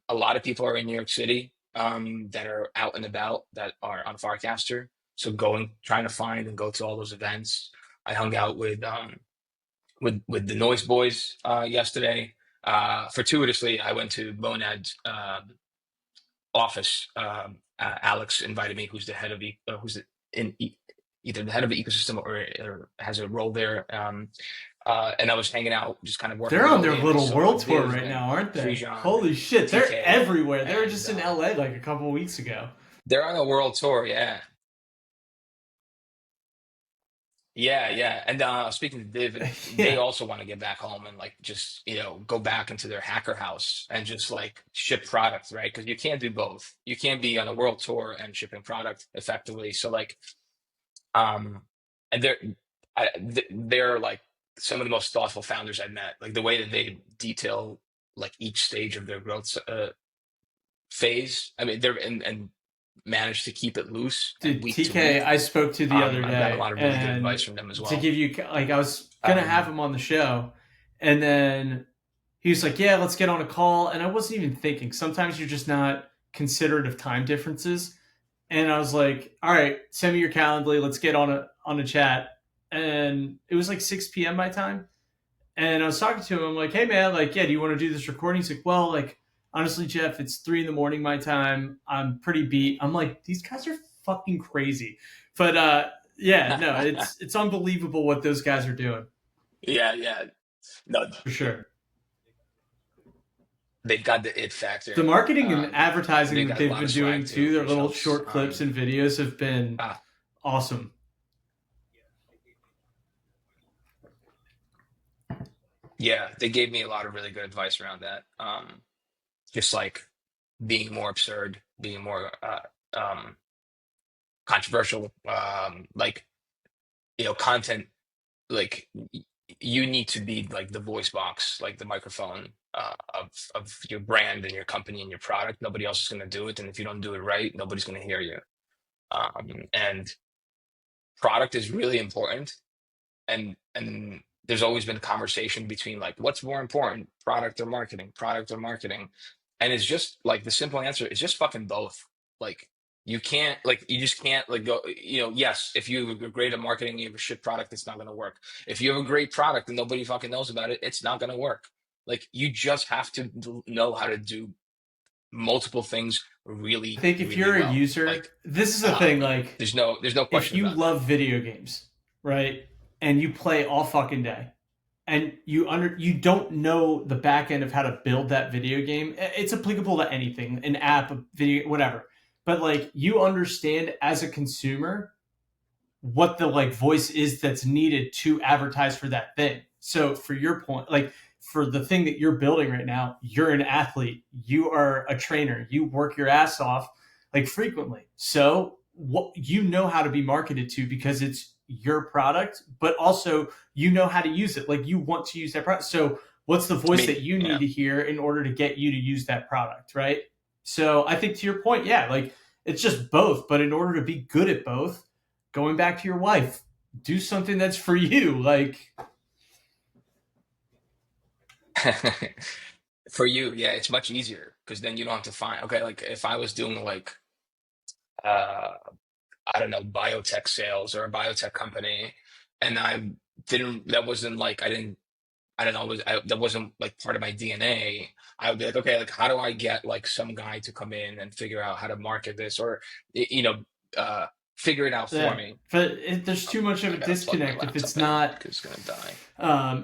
[SPEAKER 2] A lot of people are in New York City that are out and about that are on Farcaster. So trying to find and go to all those events. I hung out with the Noise Boys yesterday. Fortuitously, I went to Monad's office. Alex invited me, who's the head of who's in either the head of the ecosystem or has a role there. And I was hanging out, just kind of working
[SPEAKER 1] They're on their
[SPEAKER 2] remotely, and I
[SPEAKER 1] little
[SPEAKER 2] saw
[SPEAKER 1] world tour
[SPEAKER 2] Viv
[SPEAKER 1] right
[SPEAKER 2] and
[SPEAKER 1] now, aren't they?
[SPEAKER 2] Frijan
[SPEAKER 1] Holy
[SPEAKER 2] and
[SPEAKER 1] shit, they're
[SPEAKER 2] TK,
[SPEAKER 1] everywhere. They were
[SPEAKER 2] and
[SPEAKER 1] just in LA like a couple of weeks ago.
[SPEAKER 2] they're on a world tour. Yeah, yeah. And speaking to Viv, and they
[SPEAKER 1] Yeah.
[SPEAKER 2] also want to get back home and like just go back into their hacker house and just like ship product, right? Because you can't do both. You can't be on a world tour and shipping product effectively. So like Um, and they're like some of the most thoughtful founders I've met. Like the way that they detail like each stage of their growth phase. I mean, and manage to keep it loose and
[SPEAKER 1] Dude,
[SPEAKER 2] week to
[SPEAKER 1] TK,
[SPEAKER 2] week.
[SPEAKER 1] I spoke to the other
[SPEAKER 2] I've got a
[SPEAKER 1] day,
[SPEAKER 2] lot of really good advice
[SPEAKER 1] and
[SPEAKER 2] from them as
[SPEAKER 1] to
[SPEAKER 2] well.
[SPEAKER 1] give you, like, I was gonna have
[SPEAKER 2] Um,
[SPEAKER 1] him on the show, and then he was like, "Yeah, let's get on a call." And I wasn't even thinking. Sometimes you're just not considerate of time differences. And I was like, "All right, send me your Calendly. Let's get on a chat." And it was like 6 p.m. my time, and I was talking to him. I'm like, "Hey man, like, yeah, do you want to do this recording?" He's like, "Well, like, honestly, Jeff, it's 3 in the morning my time. I'm pretty beat." I'm like, "These guys are fucking crazy," but yeah, no, it's unbelievable what those guys are doing
[SPEAKER 2] yeah. No,
[SPEAKER 1] for sure.
[SPEAKER 2] they've got the it
[SPEAKER 1] The
[SPEAKER 2] factor.
[SPEAKER 1] marketing and
[SPEAKER 2] They've
[SPEAKER 1] advertising that
[SPEAKER 2] got a
[SPEAKER 1] they've
[SPEAKER 2] lot
[SPEAKER 1] been
[SPEAKER 2] of
[SPEAKER 1] doing
[SPEAKER 2] swag too
[SPEAKER 1] too, their little
[SPEAKER 2] themselves.
[SPEAKER 1] short clips and videos have been
[SPEAKER 2] Ah,
[SPEAKER 1] awesome.
[SPEAKER 2] yeah, they gave me a lot of really good advice around that. Just like being more absurd, being more controversial, like content. Like you need to be like the voice box, like the microphone of your brand and your company and your product. Nobody else is going to do it, and if you don't do it right, nobody's going to hear you. And product is really important, and there's always been a conversation between like what's more important, product or marketing, and it's just like the simple answer is just fucking both. Like you just can't like go, yes, if you're great at marketing, you have a shit product, it's not going to work. If you have a great product and nobody fucking knows about it, it's not going to work. Like you just have to know how to do multiple things
[SPEAKER 1] I
[SPEAKER 2] really
[SPEAKER 1] think if
[SPEAKER 2] really
[SPEAKER 1] you're a
[SPEAKER 2] well.
[SPEAKER 1] user,
[SPEAKER 2] Like
[SPEAKER 1] this is the thing, like,
[SPEAKER 2] there's no
[SPEAKER 1] if
[SPEAKER 2] question
[SPEAKER 1] you
[SPEAKER 2] about that.
[SPEAKER 1] love video games, right, and you play all fucking day, and you don't know the back end of how to build that video game, it's applicable to anything, an app, a video, whatever. But like you understand as a consumer what the like voice is that's needed to advertise for that thing. So for your point, like for the thing that you're building right now, you're an athlete, you are a trainer, you work your ass off like frequently. So what you know how to be marketed to because it's your product, but also you know how to use it. Like you want to use that product. So what's the
[SPEAKER 2] I
[SPEAKER 1] voice
[SPEAKER 2] mean,
[SPEAKER 1] that you need
[SPEAKER 2] yeah.
[SPEAKER 1] to hear in order to get you to use that product, right? So I think to your point, yeah, like it's just both, but in order to be good at both, going back to your wife, do something that's for you. Like,
[SPEAKER 2] For you, yeah, it's much easier because then you don't have to find, okay, like if I was doing like uh I don't know, biotech sales or a biotech company and that wasn't like I don't know, that wasn't like part of my DNA. I would be like, okay, like how do I get like some guy to come in and figure out how to market this or uh figure it out for
[SPEAKER 1] yeah,
[SPEAKER 2] me.
[SPEAKER 1] but there's too much of
[SPEAKER 2] I
[SPEAKER 1] a
[SPEAKER 2] gotta plug my
[SPEAKER 1] disconnect
[SPEAKER 2] laptop in because it's gonna die.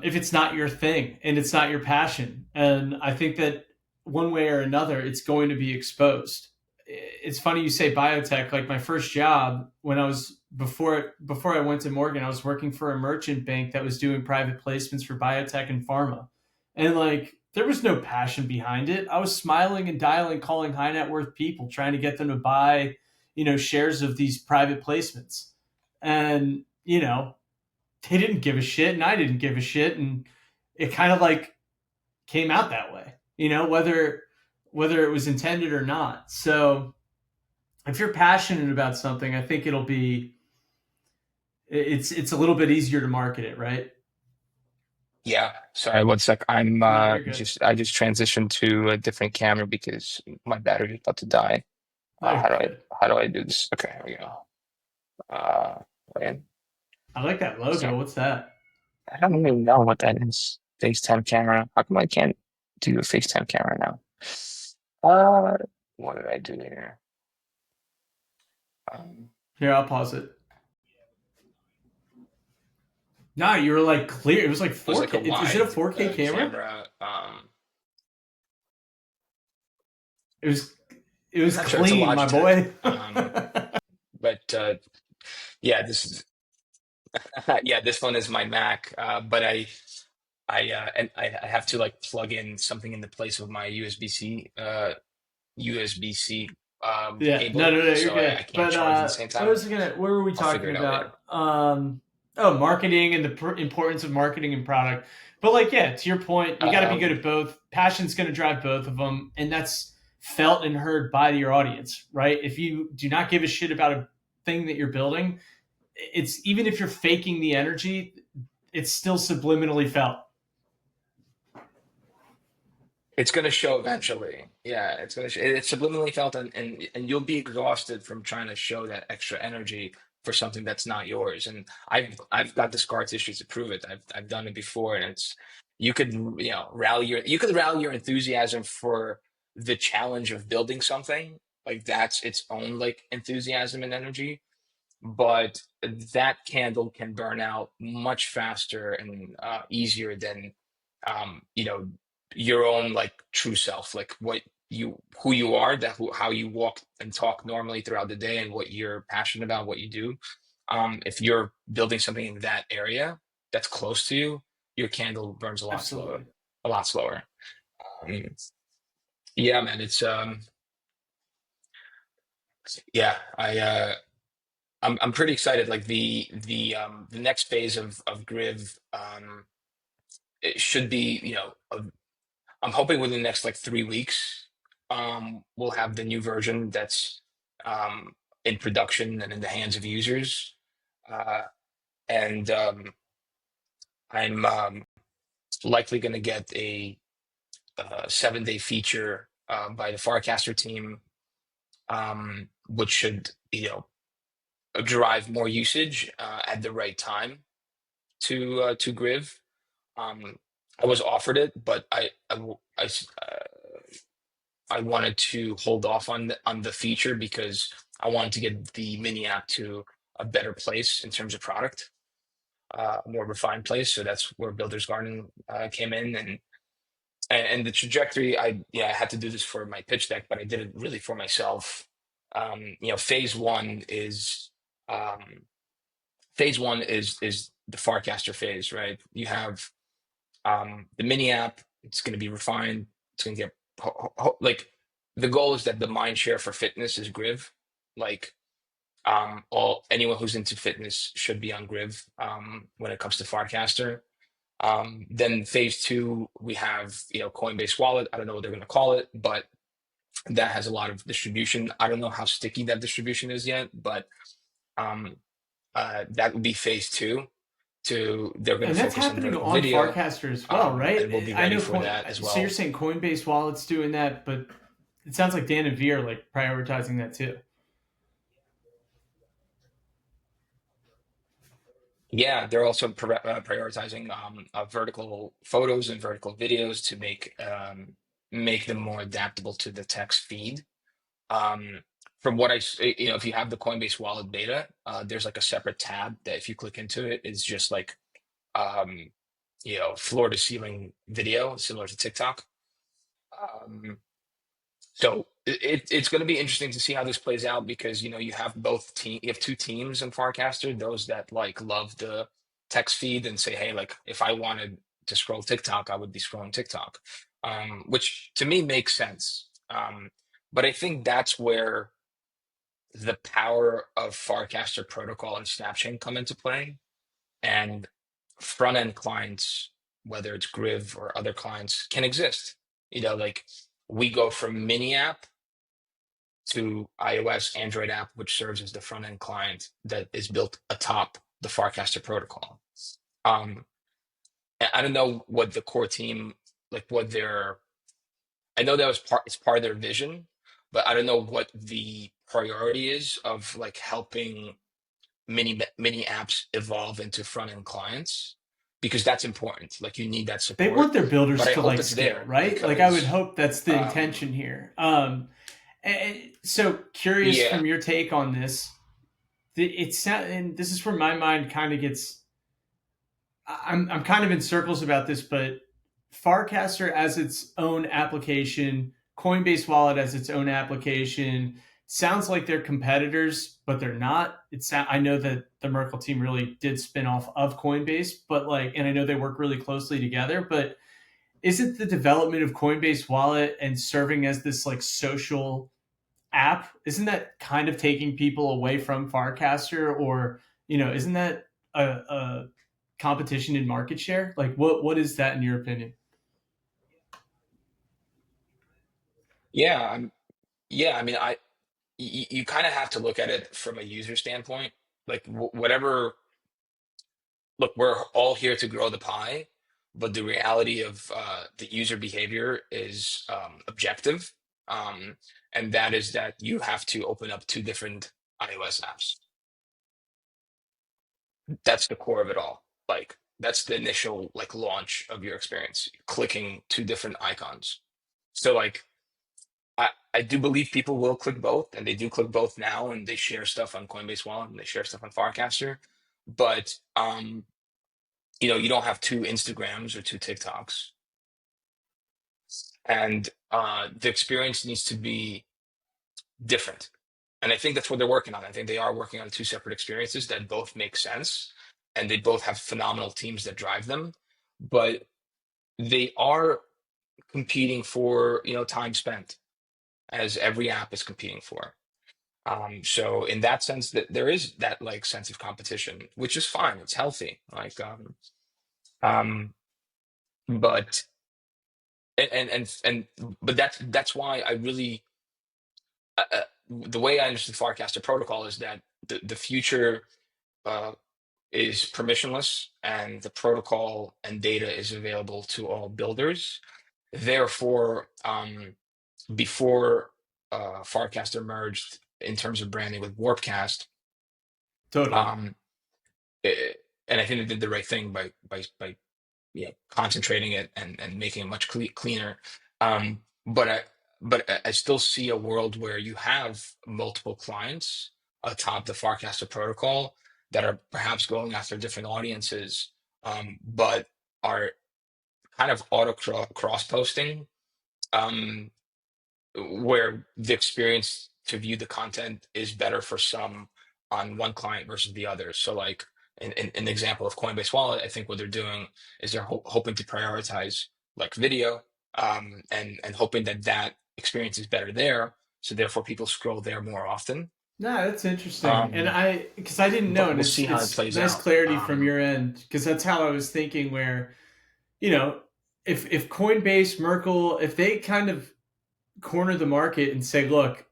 [SPEAKER 1] if it's not your thing and it's not your passion. And I think that one way or another, it's going to be exposed. It's funny you say biotech. Like my first job when I was before I went to Morgan, I was working for a merchant bank that was doing private placements for biotech and pharma. And like there was no passion behind it. I was smiling and dialing, calling high net worth people, trying to get them to buy, shares of these private placements. And, they didn't give a shit and I didn't give a shit. And it kind of like came out that way, whether it was intended or not. So if you're passionate about something, I think it's a little bit easier to market it, right?
[SPEAKER 2] Yeah, sorry, one sec. I'm
[SPEAKER 1] No, you're good.
[SPEAKER 2] I just transitioned to a different camera because my battery's about to die.
[SPEAKER 1] No, you're good.
[SPEAKER 2] How do I do this? Okay, here we go. Uh, wait,
[SPEAKER 1] I like that
[SPEAKER 2] so
[SPEAKER 1] logo. What's that?
[SPEAKER 2] I don't even know what that is. FaceTime camera. How come I can't do a FaceTime camera now? Uh, what did I do here? Um,
[SPEAKER 1] Here, I'll pause it. No, you were like clear. It was like
[SPEAKER 2] it was like
[SPEAKER 1] 4K.
[SPEAKER 2] a
[SPEAKER 1] Is it a
[SPEAKER 2] wide
[SPEAKER 1] 4K camera?
[SPEAKER 2] camera.
[SPEAKER 1] It was. It was
[SPEAKER 2] Not sure. It's a
[SPEAKER 1] clean, my
[SPEAKER 2] Logitech.
[SPEAKER 1] boy.
[SPEAKER 2] But yeah, this is yeah, this one is my Mac. But I have to like plug in something in the place of my USB-C
[SPEAKER 1] Yeah, no,
[SPEAKER 2] cable,
[SPEAKER 1] no, no, you're
[SPEAKER 2] so
[SPEAKER 1] good.
[SPEAKER 2] I can't
[SPEAKER 1] But
[SPEAKER 2] charge at the same
[SPEAKER 1] what
[SPEAKER 2] time.
[SPEAKER 1] was gonna? What were we
[SPEAKER 2] I'll figure
[SPEAKER 1] talking
[SPEAKER 2] it out later.
[SPEAKER 1] about? Oh, marketing and the importance of marketing and product. But like, yeah, to your point, you got to be good
[SPEAKER 2] Um,
[SPEAKER 1] at both. Passion's going to drive both of them, and that's felt and heard by your audience, right? If you do not give a shit about a thing that you're building, it's even if you're faking the energy, it's still subliminally felt.
[SPEAKER 2] It's going to show eventually. Yeah, it's going to it's subliminally felt, and you'll be exhausted from trying to show that extra energy for something that's not yours. And I've got the scar tissue to prove it. I've done it before, and it's you could you could rally your enthusiasm for the challenge of building something like that's its own like enthusiasm and energy, but that candle can burn out much faster and easier than your own like true self, like what you who you are, how you walk and talk normally throughout the day, and what you're passionate about, what you do. If you're building something in that area that's close to you, your candle burns
[SPEAKER 1] Absolutely.
[SPEAKER 2] a lot slower. Um, yeah, man, it's yeah, I'm pretty excited. Like the next phase of Griv, it should be, I'm hoping within the next like 3 weeks, we'll have the new version that's in production and in the hands of users. Uh, and I'm likely going to get a 7-day feature by the Farcaster team, which should, drive more usage at the right time to Griv. Um, I was offered it, but I wanted to hold off on the feature because I wanted to get the mini app to a better place in terms of product, a more refined place. So that's where Builder's Garden came in, and the trajectory. I had to do this for my pitch deck, but I did it really for myself. Phase one is um, phase one is the Farcaster phase, right? You have the mini app. It's going to be refined. It's going to get like the goal is that the mind share for fitness is Griv. Like all anyone who's into fitness should be on Griv when it comes to Farcaster. Then phase two, we have Coinbase Wallet. I don't know what they're going to call it, but that has a lot of distribution. I don't know how sticky that distribution is yet, but um, that would be phase two. They're going to
[SPEAKER 1] And that's
[SPEAKER 2] focus on
[SPEAKER 1] happening
[SPEAKER 2] vertical
[SPEAKER 1] on
[SPEAKER 2] video,
[SPEAKER 1] Farcaster as well, right?
[SPEAKER 2] and we'll be
[SPEAKER 1] I
[SPEAKER 2] ready
[SPEAKER 1] know.
[SPEAKER 2] for that as
[SPEAKER 1] So you're
[SPEAKER 2] well.
[SPEAKER 1] saying Coinbase Wallet's doing that, but it sounds like Dan and V are like prioritizing that too.
[SPEAKER 2] Yeah, they're also prioritizing vertical photos and vertical videos to make them more adaptable to the text feed. Um, from what if you have the Coinbase Wallet beta, there's like a separate tab that if you click into it, it's just like um, floor to ceiling video, similar to TikTok. Um, so it's going to be interesting to see how this plays out because you have you have two teams in Farcaster, those that like love the text feed and say, hey, like if I wanted to scroll TikTok, I would be scrolling TikTok. which to me makes sense. But I think that's where the power of Farcaster protocol and Snapchain come into play, and front end clients, whether it's Griv or other clients, can exist. Like we go from mini app to iOS, Android app, which serves as the front end client that is built atop the Farcaster protocol. Um, I don't know what the core team, like what their, I know that was it's part of their vision, but I don't know what the priority is of like helping mini apps evolve into front end clients, because that's important. Like you need that
[SPEAKER 1] They want
[SPEAKER 2] support,
[SPEAKER 1] their
[SPEAKER 2] but
[SPEAKER 1] builders
[SPEAKER 2] I
[SPEAKER 1] to
[SPEAKER 2] hope
[SPEAKER 1] like
[SPEAKER 2] it's
[SPEAKER 1] scale,
[SPEAKER 2] there
[SPEAKER 1] right? Like I would
[SPEAKER 2] because
[SPEAKER 1] hope that's the
[SPEAKER 2] um
[SPEAKER 1] intention here. And curious
[SPEAKER 2] yeah.
[SPEAKER 1] from your take on this, it's and this is where my mind kind of gets. I'm kind of in circles about this, but Farcaster as its own application, Coinbase Wallet as its own application, sounds like they're competitors, but they're not. I know that the Merkle team really did spin off of Coinbase, but like, and I know they work really closely together, but isn't the development of Coinbase Wallet and serving as this like social app, isn't that kind of taking people away from Farcaster, or isn't that a competition in market share? Like, what is that in your opinion?
[SPEAKER 2] Yeah, yeah, I mean, you kind of have to look at it from a user standpoint. Like whatever, look, we're all here to grow the pie, but the reality of the user behavior is objective. Um, and that is that you have to open up two different iOS apps. That's the core of it all. Like that's the initial like launch of your experience, clicking two different icons. So like I do believe people will click both, and they do click both now, and they share stuff on Coinbase Wallet and they share stuff on Farcaster. But you don't have two Instagrams or two TikToks, and the experience needs to be different. And I think that's what they're working on. I think they are working on two separate experiences that both make sense, and they both have phenomenal teams that drive them. But they are competing for time spent, as every app is competing for. So in that sense, that there is that like sense of competition, which is fine. It's healthy. Like um, but and but that's why I really the way I understand Farcaster protocol is that the future uh, is permissionless, and the protocol and data is available to all builders. Therefore, before Farcaster merged in terms of branding with Warpcast,
[SPEAKER 1] Totally.
[SPEAKER 2] um, eh, and I think they did the right thing by concentrating it and making it much cleaner. But I still see a world where you have multiple clients atop the Farcaster protocol that are perhaps going after different audiences, but are kind of auto cross posting, um, where the experience to view the content is better for some on one client versus the other. So, like in an example of Coinbase Wallet, I think what they're doing is they're hoping to prioritize like video, and hoping that that experience is better there. So therefore, people scroll there more often.
[SPEAKER 1] No, that's interesting, and
[SPEAKER 2] Um,
[SPEAKER 1] because I didn't know,
[SPEAKER 2] but
[SPEAKER 1] and
[SPEAKER 2] we'll
[SPEAKER 1] it's
[SPEAKER 2] see how it
[SPEAKER 1] it's
[SPEAKER 2] plays
[SPEAKER 1] nice
[SPEAKER 2] out.
[SPEAKER 1] clarity from your end, because that's how I was thinking. Where you know, if Coinbase, Merkle, if they kind of corner the market and say, look,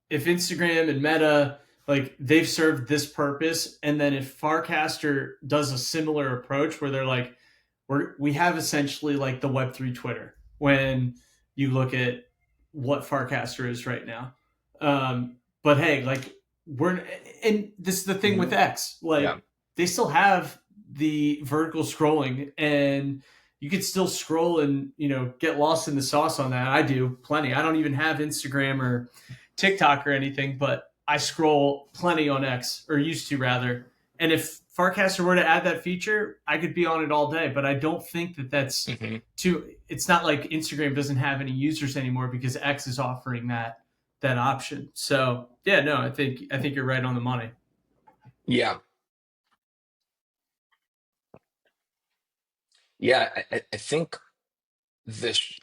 [SPEAKER 1] if Instagram and Meta, like, they've served this purpose, and then if Farcaster does a similar approach where they're like, we have essentially like the Web3 Twitter when you look at what Farcaster is right now. But hey, like, we're and this is the thing with
[SPEAKER 2] Mhm.
[SPEAKER 1] X,
[SPEAKER 2] Yeah.
[SPEAKER 1] like, they still have the vertical scrolling, and you could still scroll and get lost in the sauce on that. I do plenty. I don't even have Instagram or TikTok or anything, but I scroll plenty on X, or used to rather. And if Farcaster were to add that feature, I could be on it all day. But I don't think that that's
[SPEAKER 2] Hmm.
[SPEAKER 1] too. It's not like Instagram doesn't have any users anymore because X is offering that option. So yeah, no, I think you're right on the money.
[SPEAKER 2] Yeah. Yeah. I think. this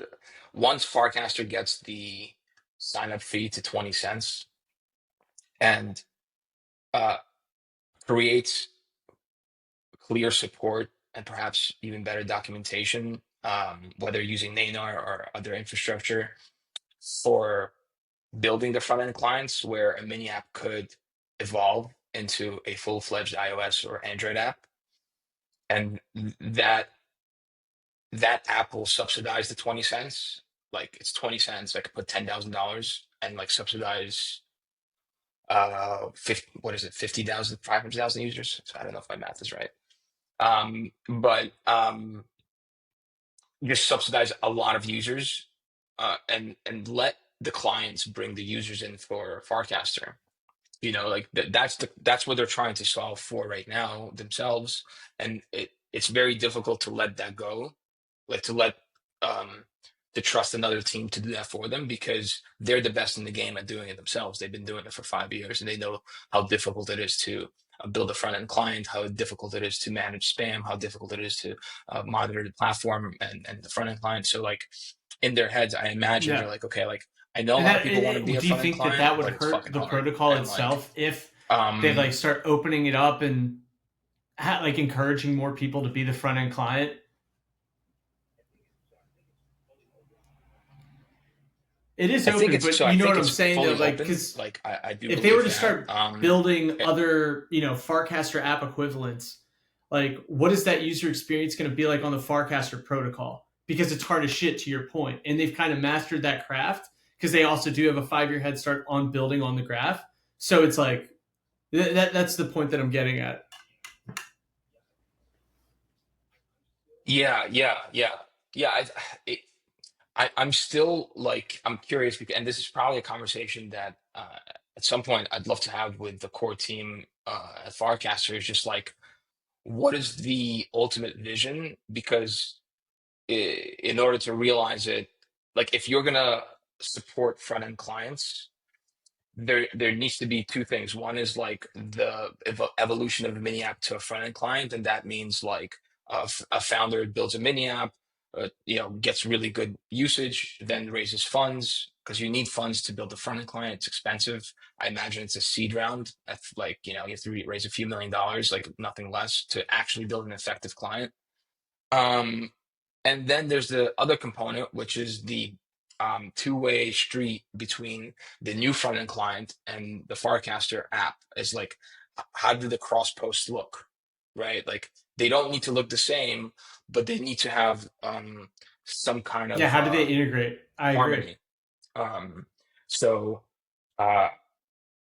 [SPEAKER 2] once Farcaster gets the sign up fee to 20 cents and uh, creates clear support and perhaps even better documentation, whether using Nanar or other infrastructure for building the front end clients, where a mini app could evolve into a full fledged iOS or Android app, and that app will subsidize the 20 cents. Like it's 20 cents. I could put $10,000 and like subsidize 50, what is it, 50,000, 500,000 users. So I don't know if my math is right. But just subsidize a lot of users, and let the clients bring the users in for Farcaster. Like that's what they're trying to solve for right now themselves, and it's very difficult to let that go, like um to trust another team to do that for them, because they're the best in the game at doing it themselves. They've been doing it for 5 years, and they know how difficult it is to build a front end client, how difficult it is to manage spam, how difficult it is to monitor the platform and the front end client. So like in their heads, I imagine they're
[SPEAKER 1] Yeah.
[SPEAKER 2] like, okay, like I know a
[SPEAKER 1] And
[SPEAKER 2] lot of
[SPEAKER 1] that,
[SPEAKER 2] people want to be a
[SPEAKER 1] do you
[SPEAKER 2] front end
[SPEAKER 1] think that
[SPEAKER 2] client,
[SPEAKER 1] that would
[SPEAKER 2] but it's
[SPEAKER 1] hurt
[SPEAKER 2] fucking
[SPEAKER 1] the
[SPEAKER 2] hard.
[SPEAKER 1] protocol
[SPEAKER 2] And like,
[SPEAKER 1] itself if they
[SPEAKER 2] um,
[SPEAKER 1] like start opening it up and like encouraging more people to be the front end client? It is
[SPEAKER 2] I think
[SPEAKER 1] open,
[SPEAKER 2] it's
[SPEAKER 1] but
[SPEAKER 2] so I
[SPEAKER 1] you know
[SPEAKER 2] think
[SPEAKER 1] what I'm
[SPEAKER 2] it's
[SPEAKER 1] saying though,
[SPEAKER 2] fully
[SPEAKER 1] like
[SPEAKER 2] open.
[SPEAKER 1] because
[SPEAKER 2] Like I do
[SPEAKER 1] if they were
[SPEAKER 2] believe
[SPEAKER 1] to
[SPEAKER 2] that.
[SPEAKER 1] start building
[SPEAKER 2] It-
[SPEAKER 1] other, Farcaster app equivalents, like what is that user experience going to be like on the Farcaster protocol? Because it's hard as shit, to your point, and they've kind of mastered that craft because they also do have a 5 year head start on building on the graph. So it's like that's the point that I'm getting at.
[SPEAKER 2] yeah, yeah, yeah, yeah. It, I'm still like I'm curious because, and this is probably a conversation that at some point I'd love to have with the core team at Farcaster. Is just like, what is the ultimate vision? Because in order to realize it, like if you're gonna support front end clients, there needs to be two things. One is like the evolution of a mini app to a front end client, and that means like a founder builds a mini app, gets really good usage, then raises funds, because you need funds to build a front end client. It's expensive. I imagine it's a seed round. That's like, you have to raise a few $1 million, like nothing less, to actually build an effective client. Um, and then there's the other component, which is the two-way street between the new front-end client and the Farcaster app. Is like, how do the cross posts look, right? Like they don't need to look the same, but they need to have some kind
[SPEAKER 1] Yeah,
[SPEAKER 2] of
[SPEAKER 1] how do they integrate? I agree.
[SPEAKER 2] harmony. Um, so uh,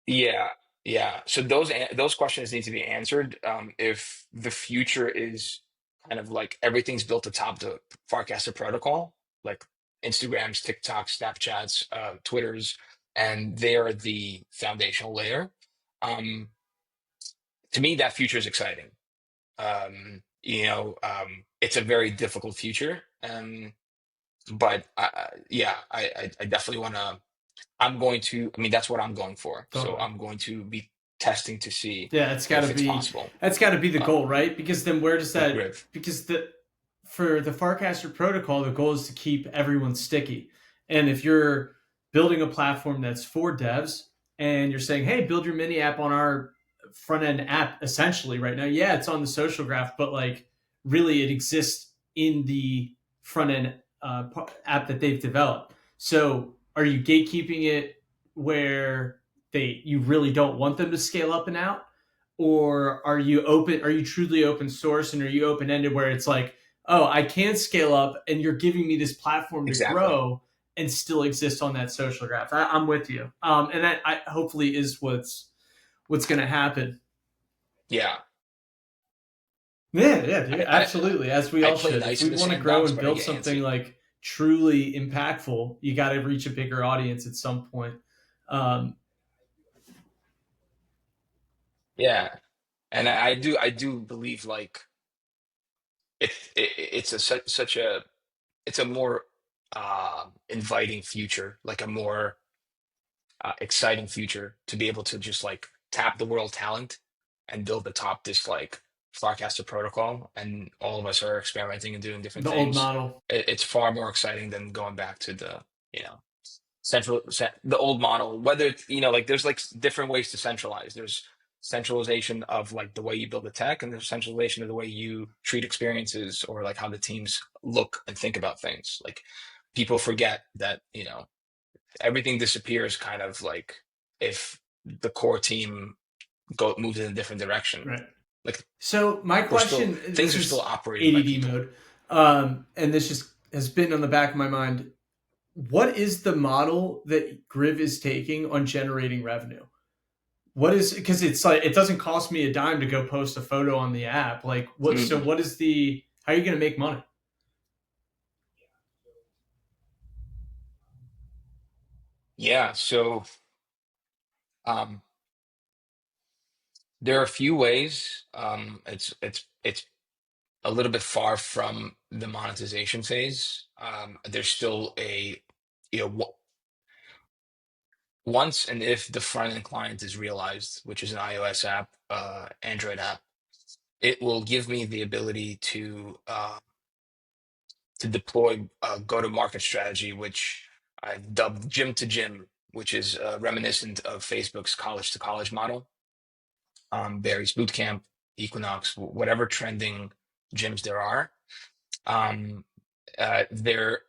[SPEAKER 2] yeah, yeah. So those questions need to be answered. If the future is kind of like everything's built atop the Farcaster protocol, like Instagrams, TikToks, Snapchats, Twitters, and they are the foundational layer. Um, to me, that future is exciting. It's a very difficult future, but yeah, I definitely want to. I'm going to, I mean, that's what I'm going for. So
[SPEAKER 1] Totally.
[SPEAKER 2] I'm going to be testing to see
[SPEAKER 1] Yeah,
[SPEAKER 2] if it's possible
[SPEAKER 1] that's got to be the goal, right? Because then where does
[SPEAKER 2] with
[SPEAKER 1] that?
[SPEAKER 2] Griv.
[SPEAKER 1] Because the for the Farcaster protocol, the goal is to keep everyone sticky. And if you're building a platform that's for devs and you're saying, "Hey, build your mini app on our front end app," essentially right now, yeah, it's on the social graph, but like really, it exists in the front end app that they've developed. So, are you gatekeeping it where you really don't want them to scale up and out? Or are you open, are you truly open source, and are you open ended where it's like, oh, I can scale up and you're giving me this platform to
[SPEAKER 2] Exactly.
[SPEAKER 1] grow and still exist on that social graph? I'm with you. And that I hopefully is what's going to happen.
[SPEAKER 2] Yeah.
[SPEAKER 1] Yeah, yeah, dude,
[SPEAKER 2] I,
[SPEAKER 1] absolutely. As we
[SPEAKER 2] I
[SPEAKER 1] all
[SPEAKER 2] play
[SPEAKER 1] should. If
[SPEAKER 2] nice in
[SPEAKER 1] we
[SPEAKER 2] the
[SPEAKER 1] want to grow
[SPEAKER 2] sandbox,
[SPEAKER 1] and
[SPEAKER 2] but I
[SPEAKER 1] build
[SPEAKER 2] get
[SPEAKER 1] something
[SPEAKER 2] antsy.
[SPEAKER 1] like truly impactful, you got to reach a bigger audience at some point. Um,
[SPEAKER 2] Yeah. And I do believe like it's such a, it's a more inviting future, like a more exciting future to be able to just like tap the world talent and build atop this like Farcaster protocol, and all of us are experimenting and doing different
[SPEAKER 1] The old
[SPEAKER 2] things.
[SPEAKER 1] model.
[SPEAKER 2] It's far more exciting than going back to the, you know, the old model. Whether like there's like different ways to centralize. There's centralization of like the way you build the tech, and there's centralization of the way you treat experiences, or like how the teams look and think about things. Like people forget that, everything disappears kind of like if the core team moves in a different direction.
[SPEAKER 1] Right.
[SPEAKER 2] Like
[SPEAKER 1] So my question,
[SPEAKER 2] things
[SPEAKER 1] this
[SPEAKER 2] are still
[SPEAKER 1] is
[SPEAKER 2] operated by
[SPEAKER 1] ADD
[SPEAKER 2] people.
[SPEAKER 1] mode, and this just has been on the back of my mind. What is the model that Griv is taking on generating revenue? What is, because it's like it doesn't cost me a dime to go post a photo on the app. Like what? So
[SPEAKER 2] Mm.
[SPEAKER 1] what is the? How are you going to make money?
[SPEAKER 2] Yeah, so um, there are a few ways. It's a little bit far from the monetization phase. There's still once and if the front end client is realized, which is an iOS app, Android app, it will give me the ability to deploy a go-to-market strategy, which I've dubbed gym to gym, which is reminiscent of Facebook's college to college model. Barry's Bootcamp, Equinox, whatever trending gyms there are. There,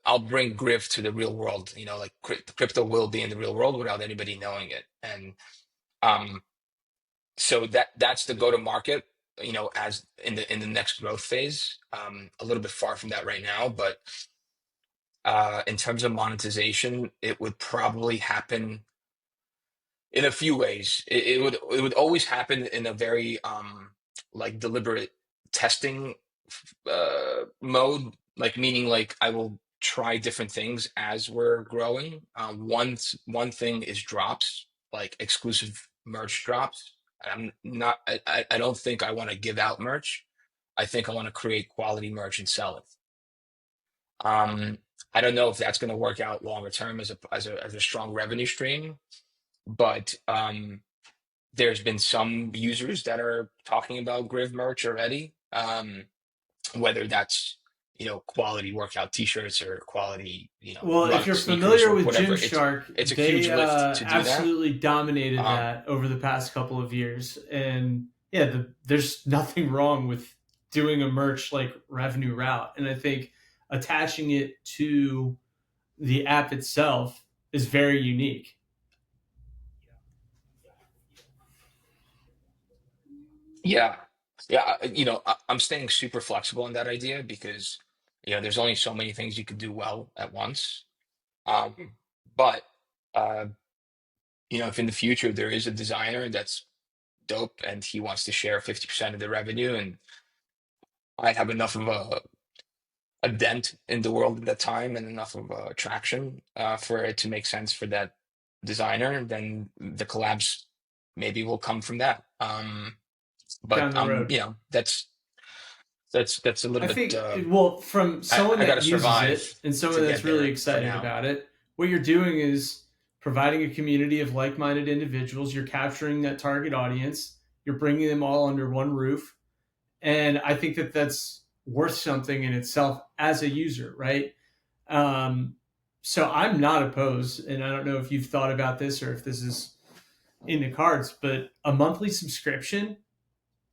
[SPEAKER 2] I'll bring Griff to the real world. Like crypto will be in the real world without anybody knowing it, and um, so that's the go-to-market. As in the next growth phase. A little bit far from that right now, but in terms of monetization, it would probably happen in a few ways. It would always happen in a very like deliberate testing mode, like meaning like I will try different things as we're growing. One thing is drops, like exclusive merch drops. I'm not. I don't think I want to give out merch. I think I want to create quality merch and sell it. Um, I don't know if that's going to work out longer term as a strong revenue stream, but there's been some users that are talking about Griv merch already. Whether that's quality workout t-shirts or quality
[SPEAKER 1] Well, if
[SPEAKER 2] running
[SPEAKER 1] you're
[SPEAKER 2] sneakers
[SPEAKER 1] familiar
[SPEAKER 2] or
[SPEAKER 1] with
[SPEAKER 2] whatever. it's
[SPEAKER 1] Gymshark,
[SPEAKER 2] it's a huge
[SPEAKER 1] they
[SPEAKER 2] lift to do that.
[SPEAKER 1] absolutely dominated
[SPEAKER 2] um
[SPEAKER 1] that over the past couple of years. And yeah, there's nothing wrong with doing a merch like revenue route. And I think attaching it to the app itself is very unique.
[SPEAKER 2] yeah, yeah, I'm staying super flexible on that idea because there's only so many things you could do well at once. But uh if in the future there is a designer that's dope and he wants to share 50% of the revenue, and I have enough of a dent in the world at that time and enough of traction for it to make sense for that designer, then the collabs maybe will come from that. But
[SPEAKER 1] Down the road,
[SPEAKER 2] that's a little
[SPEAKER 1] I
[SPEAKER 2] bit.
[SPEAKER 1] think, well, from someone
[SPEAKER 2] I got to
[SPEAKER 1] that uses it
[SPEAKER 2] survive
[SPEAKER 1] and
[SPEAKER 2] to
[SPEAKER 1] someone that's
[SPEAKER 2] get
[SPEAKER 1] really
[SPEAKER 2] there for
[SPEAKER 1] excited
[SPEAKER 2] now.
[SPEAKER 1] about it, what you're doing is providing a community of like-minded individuals. You're capturing that target audience. You're bringing them all under one roof, and I think that that's worth something in itself as a user, right? Um, so I'm not opposed, and I don't know if you've thought about this or if this is in the cards, but a monthly subscription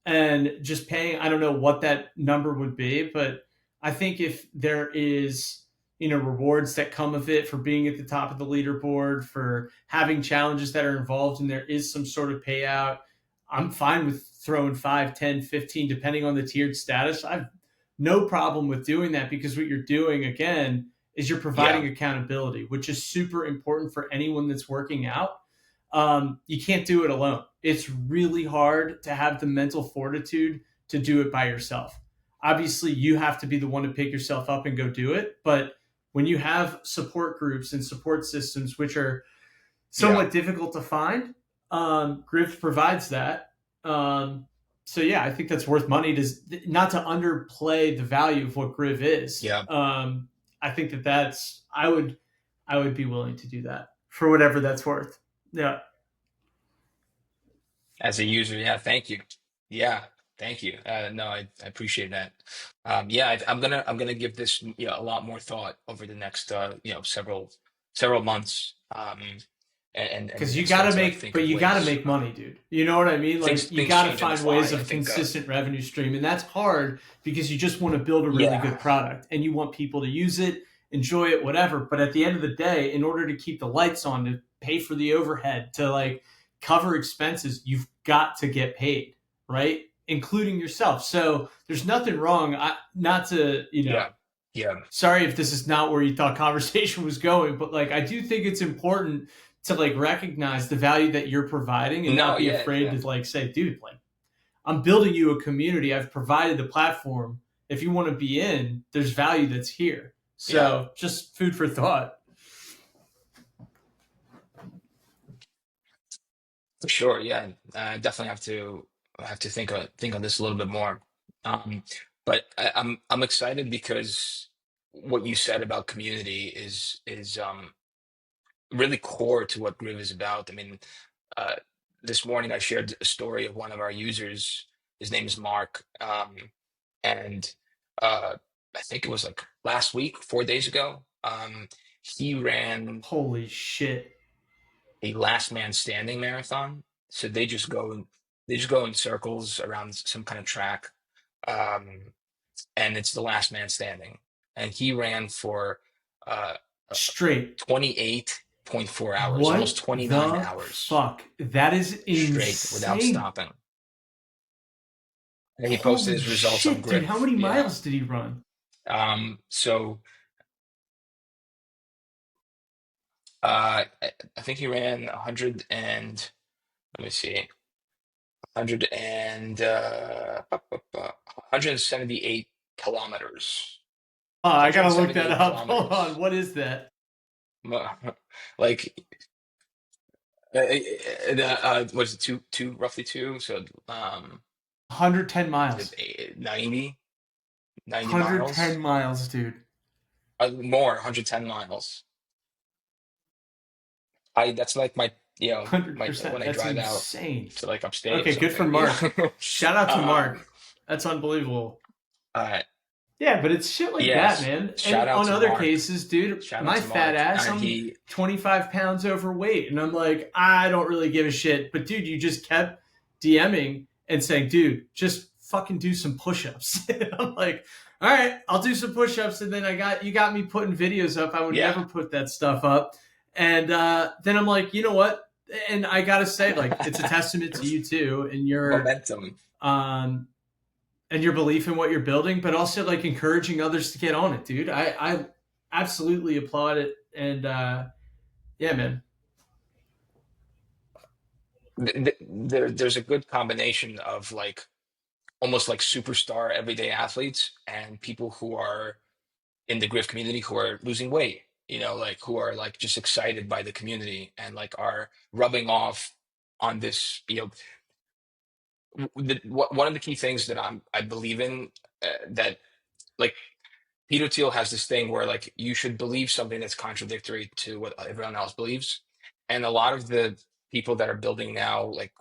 [SPEAKER 1] and just paying, I don't know what that number would be, but I think if there is, rewards that come of it for being at the top of the leaderboard, for having challenges that are involved, and there is some sort of payout, I'm fine with throwing 5, 10, 15, depending on the tiered status. I've no problem with doing that, because what you're doing again is you're
[SPEAKER 2] Yeah,
[SPEAKER 1] providing accountability, which is super important for anyone that's working out. You can't do it alone. It's really hard to have the mental fortitude to do it by yourself. Obviously, you have to be the one to pick yourself up and go do it. But when you have support groups and support systems, which are
[SPEAKER 2] yeah,
[SPEAKER 1] somewhat difficult to find, Grift provides that. So yeah, I think that's worth money. To not to underplay the value of what Griv is.
[SPEAKER 2] yeah.
[SPEAKER 1] I think that's I would be willing to do that for whatever that's worth. Yeah.
[SPEAKER 2] As a user, yeah. Thank you. Yeah. Thank you. No, I appreciate that. Yeah, I'm gonna give this a lot more thought over the next several months,
[SPEAKER 1] Because you
[SPEAKER 2] start
[SPEAKER 1] gotta
[SPEAKER 2] to like
[SPEAKER 1] make,
[SPEAKER 2] think
[SPEAKER 1] but
[SPEAKER 2] of
[SPEAKER 1] you gotta
[SPEAKER 2] ways.
[SPEAKER 1] make money, dude. You know what I mean?
[SPEAKER 2] Things
[SPEAKER 1] Like you
[SPEAKER 2] things
[SPEAKER 1] gotta
[SPEAKER 2] change on the
[SPEAKER 1] find ways
[SPEAKER 2] fly. I
[SPEAKER 1] of
[SPEAKER 2] think.
[SPEAKER 1] consistent revenue stream, and that's hard because you just want to build a really
[SPEAKER 2] Yeah,
[SPEAKER 1] good product and you want people to use it, enjoy it, whatever. But at the end of the day, in order to keep the lights on, to pay for the overhead, to like cover expenses, you've got to get paid, right? Including yourself. So there's nothing wrong. Not to,
[SPEAKER 2] yeah, yeah.
[SPEAKER 1] sorry if this is not where you thought conversation was going, but like I do think it's important to like recognize the value that you're providing and not
[SPEAKER 2] No,
[SPEAKER 1] be
[SPEAKER 2] yeah,
[SPEAKER 1] afraid
[SPEAKER 2] yeah,
[SPEAKER 1] to like say, dude, like I'm building you a community. I've provided the platform. If you want to be in, there's value that's here.
[SPEAKER 2] yeah,
[SPEAKER 1] So just food for thought.
[SPEAKER 2] for sure. Yeah, I definitely have to think on this a little bit more. Um, but I'm excited because what you said about community is really core to what Griv is about. I mean, uh, this morning I shared a story of one of our users. His name is Mark, and uh, I think it was like last week, 4 days ago. He ran
[SPEAKER 1] Holy shit.
[SPEAKER 2] a last man standing marathon. So they just go in circles around some kind of track, um, and it's the last man standing. And he ran for uh, uh,
[SPEAKER 1] Straight.
[SPEAKER 2] 28.4 hours, almost
[SPEAKER 1] What
[SPEAKER 2] 29
[SPEAKER 1] the
[SPEAKER 2] hours
[SPEAKER 1] fuck? That is
[SPEAKER 2] straight without
[SPEAKER 1] insane.
[SPEAKER 2] stopping. And he posted
[SPEAKER 1] Holy
[SPEAKER 2] his results on
[SPEAKER 1] shit, dude. How
[SPEAKER 2] Griv.
[SPEAKER 1] many
[SPEAKER 2] Yeah.
[SPEAKER 1] miles did he run?
[SPEAKER 2] So I think he ran 100 and let me see. 100 and 178 kilometers.
[SPEAKER 1] Oh, I gotta look that
[SPEAKER 2] 178
[SPEAKER 1] up. Hold on.
[SPEAKER 2] kilometers.
[SPEAKER 1] What is that?
[SPEAKER 2] Like was it roughly two? So
[SPEAKER 1] 110
[SPEAKER 2] is it
[SPEAKER 1] miles.
[SPEAKER 2] 90
[SPEAKER 1] 110
[SPEAKER 2] miles?
[SPEAKER 1] miles, dude.
[SPEAKER 2] More, 110 miles. I That's like my my
[SPEAKER 1] 100%.
[SPEAKER 2] when I
[SPEAKER 1] That's
[SPEAKER 2] drive out
[SPEAKER 1] insane.
[SPEAKER 2] to like upstate or
[SPEAKER 1] Okay, good for
[SPEAKER 2] something. Yeah.
[SPEAKER 1] Mark. Shout out to
[SPEAKER 2] um,
[SPEAKER 1] Mark. That's unbelievable.
[SPEAKER 2] uh,
[SPEAKER 1] Yeah, but it's shit like that,
[SPEAKER 2] yes.
[SPEAKER 1] man. And
[SPEAKER 2] Shout out
[SPEAKER 1] on
[SPEAKER 2] to
[SPEAKER 1] other
[SPEAKER 2] Mark.
[SPEAKER 1] cases, dude,
[SPEAKER 2] Shout out
[SPEAKER 1] my
[SPEAKER 2] to
[SPEAKER 1] fat
[SPEAKER 2] Mark.
[SPEAKER 1] ass, I'm
[SPEAKER 2] He
[SPEAKER 1] 25 pounds overweight. And I'm like, I don't really give a shit. But dude, you just kept DMing and saying, dude, just fucking do some push ups. I'm like, all right, I'll do some push ups. And then you got me putting videos up. I would
[SPEAKER 2] Yeah.
[SPEAKER 1] never put that stuff up. And then I'm like, you know what? And I got to say, like, it's a testament to you too
[SPEAKER 2] Momentum.
[SPEAKER 1] um, and your belief in what you're building, but also like encouraging others to get on it, dude. I absolutely applaud it. And yeah, man.
[SPEAKER 2] There's a good combination of like almost like superstar everyday athletes and people who are in the Griff community who are losing weight, like who are like just excited by the community and like are rubbing off on this, one of the key things that I believe in, that like Peter Thiel has this thing where like you should believe something that's contradictory to what everyone else believes. And a lot of the people that are building now like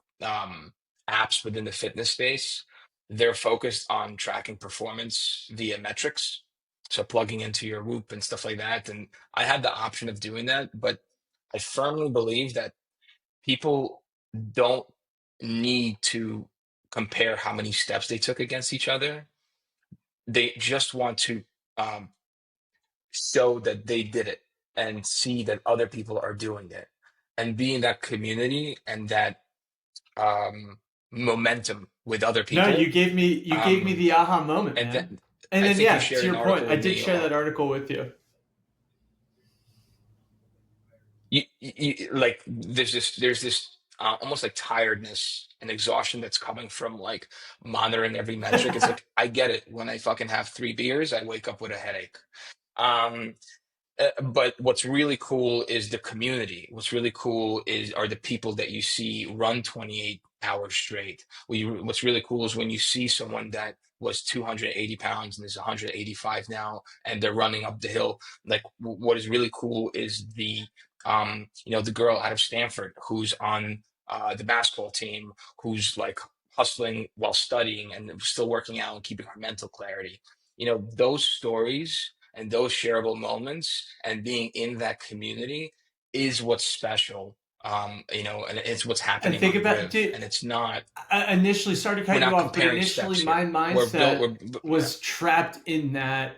[SPEAKER 2] apps within the fitness space, they're focused on tracking performance via metrics. So plugging into your Whoop and stuff like that. And I had the option of doing that, but I firmly believe that people don't need to compare how many steps they took against each other. They just want to um, show that they did it and see that other people are doing it and be in that community and that um, momentum with other
[SPEAKER 1] No,
[SPEAKER 2] people.
[SPEAKER 1] you gave me
[SPEAKER 2] Um,
[SPEAKER 1] the aha moment,
[SPEAKER 2] and
[SPEAKER 1] man.
[SPEAKER 2] then
[SPEAKER 1] And
[SPEAKER 2] I
[SPEAKER 1] then
[SPEAKER 2] think you
[SPEAKER 1] yeah,
[SPEAKER 2] shared
[SPEAKER 1] to
[SPEAKER 2] an
[SPEAKER 1] your point,
[SPEAKER 2] article
[SPEAKER 1] I
[SPEAKER 2] with
[SPEAKER 1] did
[SPEAKER 2] me.
[SPEAKER 1] share that article with you.
[SPEAKER 2] Like there's this almost like tiredness and exhaustion that's coming from like monitoring every metric. It's like I get it. When I fucking have 3 beers, I wake up with a headache. Um, but what's really cool is the community. What's really cool are the people that you see run 28 hours straight. What's really cool is when you see someone that was 280 pounds and is 185 now, and they're running up the hill. Like what is really cool is the girl out of Stanford who's on the basketball team, who's like hustling while studying and still working out and keeping our mental clarity. You know, those stories and those shareable moments and being in that community is what's special. You know, and it's what's
[SPEAKER 1] And
[SPEAKER 2] happening
[SPEAKER 1] think
[SPEAKER 2] on
[SPEAKER 1] about,
[SPEAKER 2] Griv.
[SPEAKER 1] dude,
[SPEAKER 2] And it's not,
[SPEAKER 1] I initially, sorry to
[SPEAKER 2] we're
[SPEAKER 1] cut you
[SPEAKER 2] not
[SPEAKER 1] off, but
[SPEAKER 2] comparing
[SPEAKER 1] initially
[SPEAKER 2] steps
[SPEAKER 1] my
[SPEAKER 2] here. We're built,
[SPEAKER 1] mindset
[SPEAKER 2] yeah.
[SPEAKER 1] was trapped in that,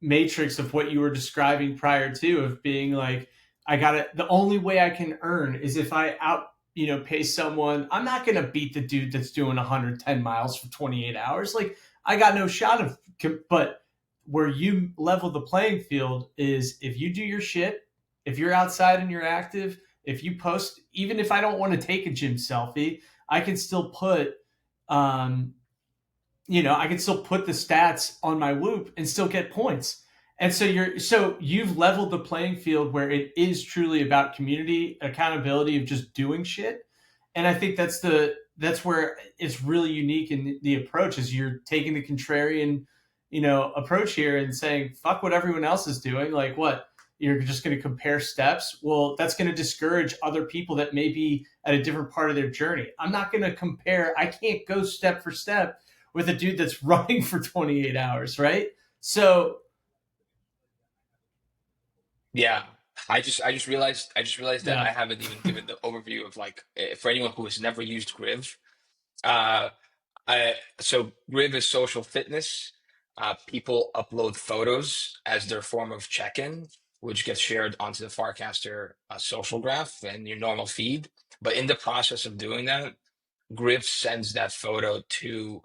[SPEAKER 1] matrix of what you were describing prior to, of being like, I gotta, the only way I can earn is if I out, pay someone. I'm not gonna beat the dude that's doing 110 miles for 28 hours. Like, I got no shot of, but where you level the playing field is if you do your shit, if you're outside and you're active, if you post, even if I don't want to take a gym selfie, I can still put, um, I can still put the stats on my Whoop and still get points. And so you've leveled the playing field where it is truly about community accountability of just doing shit. And I think that's where it's really unique in the approach, is you're taking the contrarian, approach here and saying, fuck what everyone else is doing. Like, what? You're just going to compare steps. Well, that's going to discourage other people that may be at a different part of their journey. I'm not going to compare. I can't go step for step with a dude that's running for 28 hours, right? So,
[SPEAKER 2] Yeah. I just realized that I
[SPEAKER 1] yeah.
[SPEAKER 2] haven't even given the overview of like, for anyone who has never used Griv. Uh, so Griv is social fitness. People upload photos as their form of check-in, which gets shared onto the Farcaster social graph and your normal feed. But in the process of doing that, Griff sends that photo to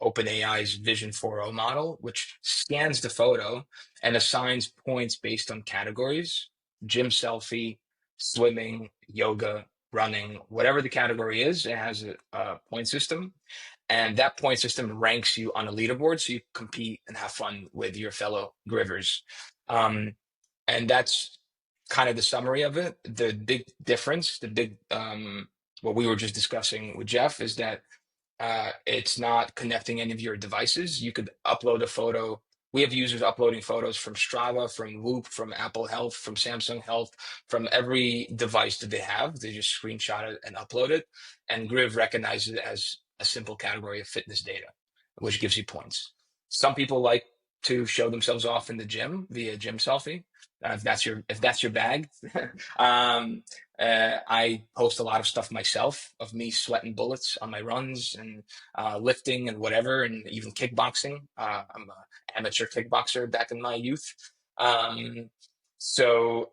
[SPEAKER 2] OpenAI's Vision 4.0 model, which scans the photo and assigns points based on categories: gym selfie, swimming, yoga, running, whatever the category is. It has a point system, and that point system ranks you on a leaderboard so you compete and have fun with your fellow Grivers. Um, and that's kind of the summary of it. The big difference, the big what we were just discussing with Jeff, is that it's not connecting any of your devices. You could upload a photo. We have users uploading photos from Strava, from Whoop, from Apple Health, from Samsung Health, from every device that they have. They just screenshot it and upload it, and Griv recognizes it as a simple category of fitness data, which gives you points. Some people like to show themselves off in the gym via gym selfie. If that's your bag. um, I post a lot of stuff myself of me sweating bullets on my runs and lifting and whatever, and even kickboxing. I'm an amateur kickboxer back in my youth. Um, so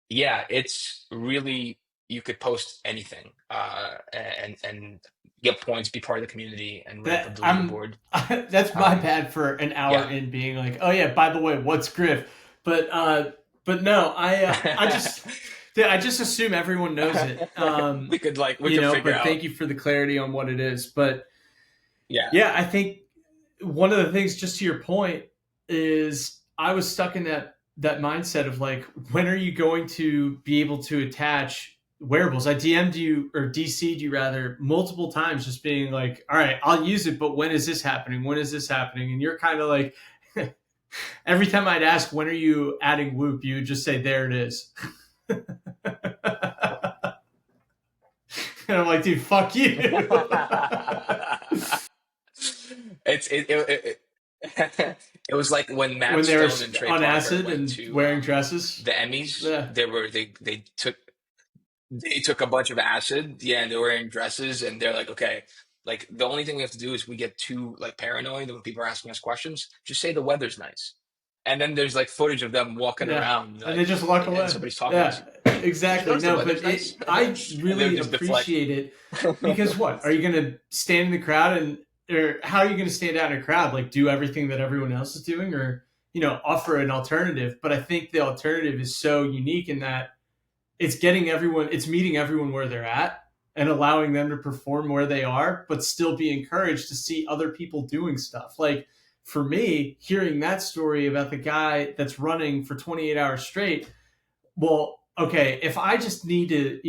[SPEAKER 2] yeah, it's really, you could post anything and get points, be part of the community, and rank up
[SPEAKER 1] That
[SPEAKER 2] the
[SPEAKER 1] I'm
[SPEAKER 2] leaderboard.
[SPEAKER 1] that's my
[SPEAKER 2] Um,
[SPEAKER 1] bad for an hour
[SPEAKER 2] yeah.
[SPEAKER 1] in being like, oh yeah, by the way, what's Griff? But no, I just dude, I just assume everyone knows it.
[SPEAKER 2] We could figure
[SPEAKER 1] But
[SPEAKER 2] out.
[SPEAKER 1] thank you for the clarity on what it is. But
[SPEAKER 2] Yeah.
[SPEAKER 1] yeah, I think one of the things, just to your point, is I was stuck in that mindset of like, when are you going to be able to attach wearables? I DM'd you, or DC'd you rather, multiple times, just being like, all right, I'll use it, but when is this happening? When is this happening? And you're kind of like, every time I'd ask, when are you adding Whoop, you would just say, there it is. And I'm like, dude, fuck you.
[SPEAKER 2] It was like when Matt
[SPEAKER 1] When they were
[SPEAKER 2] Stone and Trey
[SPEAKER 1] on
[SPEAKER 2] Parker
[SPEAKER 1] acid
[SPEAKER 2] went
[SPEAKER 1] and
[SPEAKER 2] to
[SPEAKER 1] wearing dresses.
[SPEAKER 2] the Emmys.
[SPEAKER 1] Yeah.
[SPEAKER 2] They took a bunch of acid, yeah, and they were wearing dresses, and they're like, okay, like the only thing we have to do is we get too like paranoid when people are asking us questions, just say the weather's nice, and then there's like footage of them walking
[SPEAKER 1] Yeah.
[SPEAKER 2] around
[SPEAKER 1] And they
[SPEAKER 2] like,
[SPEAKER 1] just walk
[SPEAKER 2] and
[SPEAKER 1] away.
[SPEAKER 2] somebody's talking to us.
[SPEAKER 1] Yeah,
[SPEAKER 2] Did you
[SPEAKER 1] exactly.
[SPEAKER 2] notice the
[SPEAKER 1] No,
[SPEAKER 2] weather's
[SPEAKER 1] but
[SPEAKER 2] nice?
[SPEAKER 1] I
[SPEAKER 2] And they would
[SPEAKER 1] really
[SPEAKER 2] just deflect.
[SPEAKER 1] appreciate it, because what? Are you going to stand in the crowd or how are you going to stand out in a crowd? Like, do everything that everyone else is doing, or, offer an alternative? But I think the alternative is so unique in that it's meeting everyone where they're at and allowing them to perform where they are, but still be encouraged to see other people doing stuff. Like, for me, hearing that story about the guy that's running for 28 hours straight, well, okay, if I just need to,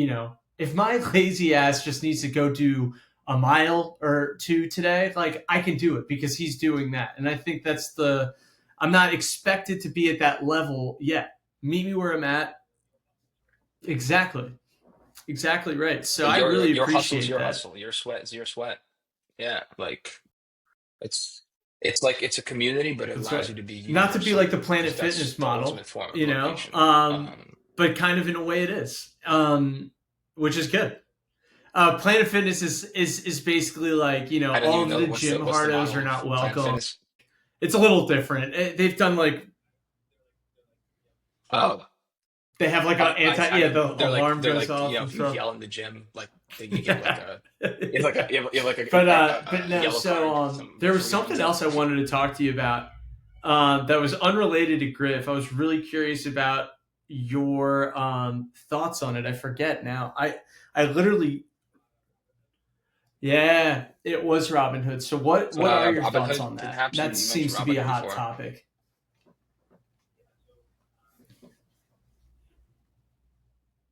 [SPEAKER 1] if my lazy ass just needs to go do a mile or two today, like, I can do it because he's doing that. And I think I'm not expected to be at that level yet. Meet me where I'm at. Exactly. exactly right. So I
[SPEAKER 2] Your
[SPEAKER 1] really
[SPEAKER 2] your hustle's
[SPEAKER 1] appreciate
[SPEAKER 2] your
[SPEAKER 1] that.
[SPEAKER 2] hustle. Your sweat is your sweat. Yeah, like it's it's like it's a community, but it
[SPEAKER 1] That's
[SPEAKER 2] allows
[SPEAKER 1] right.
[SPEAKER 2] you to be
[SPEAKER 1] Not to be like
[SPEAKER 2] universal
[SPEAKER 1] the Planet
[SPEAKER 2] because that's
[SPEAKER 1] Fitness
[SPEAKER 2] the ultimate
[SPEAKER 1] model,
[SPEAKER 2] form of
[SPEAKER 1] you know,
[SPEAKER 2] motivation.
[SPEAKER 1] but kind of in a way it is, which is good. Planet Fitness is basically like, you know,
[SPEAKER 2] I don't
[SPEAKER 1] all
[SPEAKER 2] even
[SPEAKER 1] of
[SPEAKER 2] know
[SPEAKER 1] the
[SPEAKER 2] what's
[SPEAKER 1] gym
[SPEAKER 2] what's the
[SPEAKER 1] hardos
[SPEAKER 2] model
[SPEAKER 1] are
[SPEAKER 2] of
[SPEAKER 1] not
[SPEAKER 2] Planet
[SPEAKER 1] welcome.
[SPEAKER 2] Fitness.
[SPEAKER 1] It's a little different. They've done like
[SPEAKER 2] Oh,
[SPEAKER 1] they have like an
[SPEAKER 2] I
[SPEAKER 1] anti, yeah,
[SPEAKER 2] know
[SPEAKER 1] the alarm
[SPEAKER 2] they're
[SPEAKER 1] goes
[SPEAKER 2] like
[SPEAKER 1] off and
[SPEAKER 2] if you
[SPEAKER 1] stuff.
[SPEAKER 2] yell in the gym like you get like
[SPEAKER 1] Yeah.
[SPEAKER 2] a you have like a you have like
[SPEAKER 1] But
[SPEAKER 2] a
[SPEAKER 1] no.
[SPEAKER 2] yellow
[SPEAKER 1] So
[SPEAKER 2] card, some
[SPEAKER 1] there was
[SPEAKER 2] referee
[SPEAKER 1] something
[SPEAKER 2] comes up.
[SPEAKER 1] else I wanted to talk to you about that was unrelated to Griff. I was really curious about your thoughts on it. I forget now. I literally, yeah, it was Robin Hood. So what are your
[SPEAKER 2] Robin
[SPEAKER 1] thoughts
[SPEAKER 2] Hood,
[SPEAKER 1] on that?
[SPEAKER 2] perhaps
[SPEAKER 1] That
[SPEAKER 2] you mentioned
[SPEAKER 1] seems to
[SPEAKER 2] Robin
[SPEAKER 1] be a
[SPEAKER 2] Hood
[SPEAKER 1] hot
[SPEAKER 2] before.
[SPEAKER 1] topic.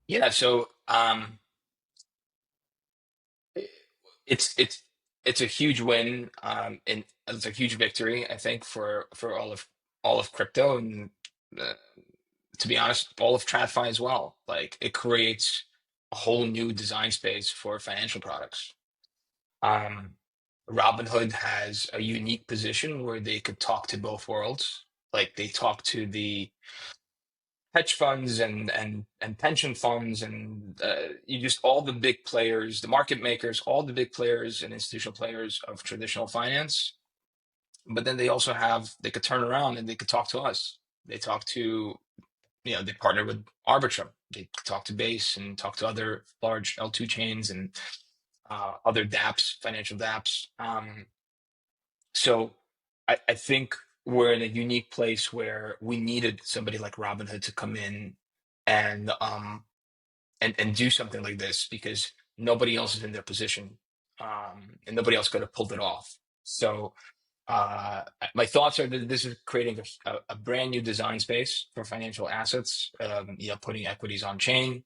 [SPEAKER 2] Yeah, so it's it's it's a huge win, and it's a huge victory, I think, for all of crypto and uh, to be honest, all of TradFi as well. Like it creates a whole new design space for financial products. Um, Robinhood has a unique position where they could talk to both worlds. Like they talk to the hedge funds and pension funds and you just all the big players, the market makers, all the big players and institutional players of traditional finance. But then they also have they could turn around and they could talk to us. They talk to they partner with Arbitrum. They talk to Base and talk to other large L2 chains and other dApps, financial dApps. So I think we're in a unique place where we needed somebody like Robinhood to come in and and do something like this because nobody else is in their position, and nobody else could have pulled it off. So uh, my thoughts are that this is creating a brand new design space for financial assets. Putting equities on chain.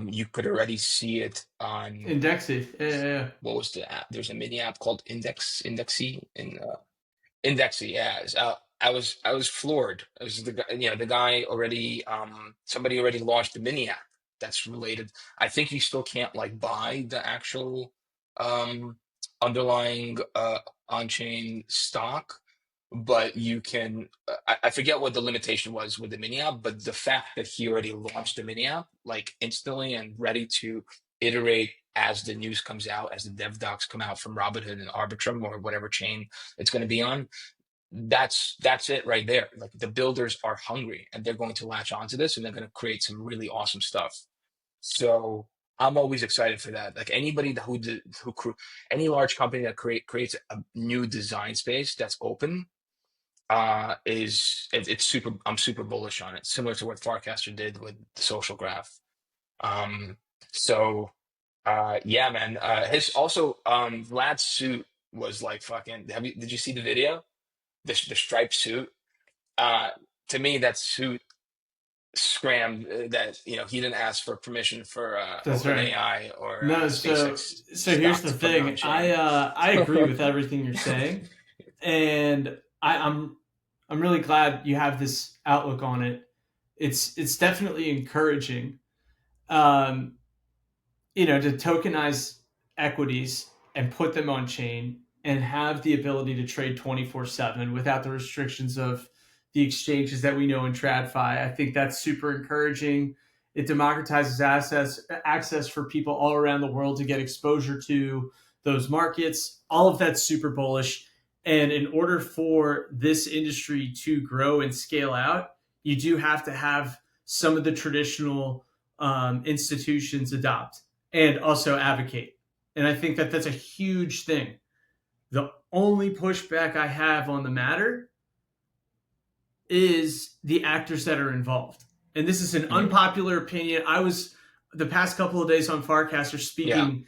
[SPEAKER 2] You could already see it on
[SPEAKER 1] Indexy. Yeah, yeah, yeah.
[SPEAKER 2] what was the app? There's a mini app called Indexy in Indexy, yeah. I was floored. It was the guy already somebody already launched the mini app that's related. I think you still can't like buy the actual um underlying on-chain stock, but you can I forget what the limitation was with the mini app, but the fact that he already launched the mini app like instantly and ready to iterate as the news comes out, as the dev docs come out from Robinhood and Arbitrum or whatever chain it's going to be on, that's it right there. Like the builders are hungry and they're going to latch onto this and they're going to create some really awesome stuff. So I'm always excited for that. Like anybody any large company that creates a new design space that's open it's super. I'm super bullish on it. Similar to what Farcaster did with the social graph. Um, so yeah, man. His also Vlad's suit was like fucking. Did you see the video? The striped suit. Uh, to me, that suit scrammed that he didn't ask for permission for
[SPEAKER 1] That's right.
[SPEAKER 2] OpenAI or
[SPEAKER 1] No,
[SPEAKER 2] SpaceX
[SPEAKER 1] so here's
[SPEAKER 2] stock
[SPEAKER 1] the
[SPEAKER 2] to put it on
[SPEAKER 1] thing. I
[SPEAKER 2] chain.
[SPEAKER 1] I agree with everything you're saying, and I'm really glad you have this outlook on it. It's definitely encouraging, um, to tokenize equities and put them on chain and have the ability to trade 24/7 without the restrictions of the exchanges that we know in TradFi. I think that's super encouraging. It democratizes access for people all around the world to get exposure to those markets. All of that's super bullish. And in order for this industry to grow and scale out, you do have to have some of the traditional institutions adopt and also advocate. And I think that that's a huge thing. The only pushback I have on the matter is the actors that are involved. And this is an
[SPEAKER 2] Mhm.
[SPEAKER 1] unpopular opinion. I was the past couple of days on Farcaster
[SPEAKER 2] Yeah.
[SPEAKER 1] speaking,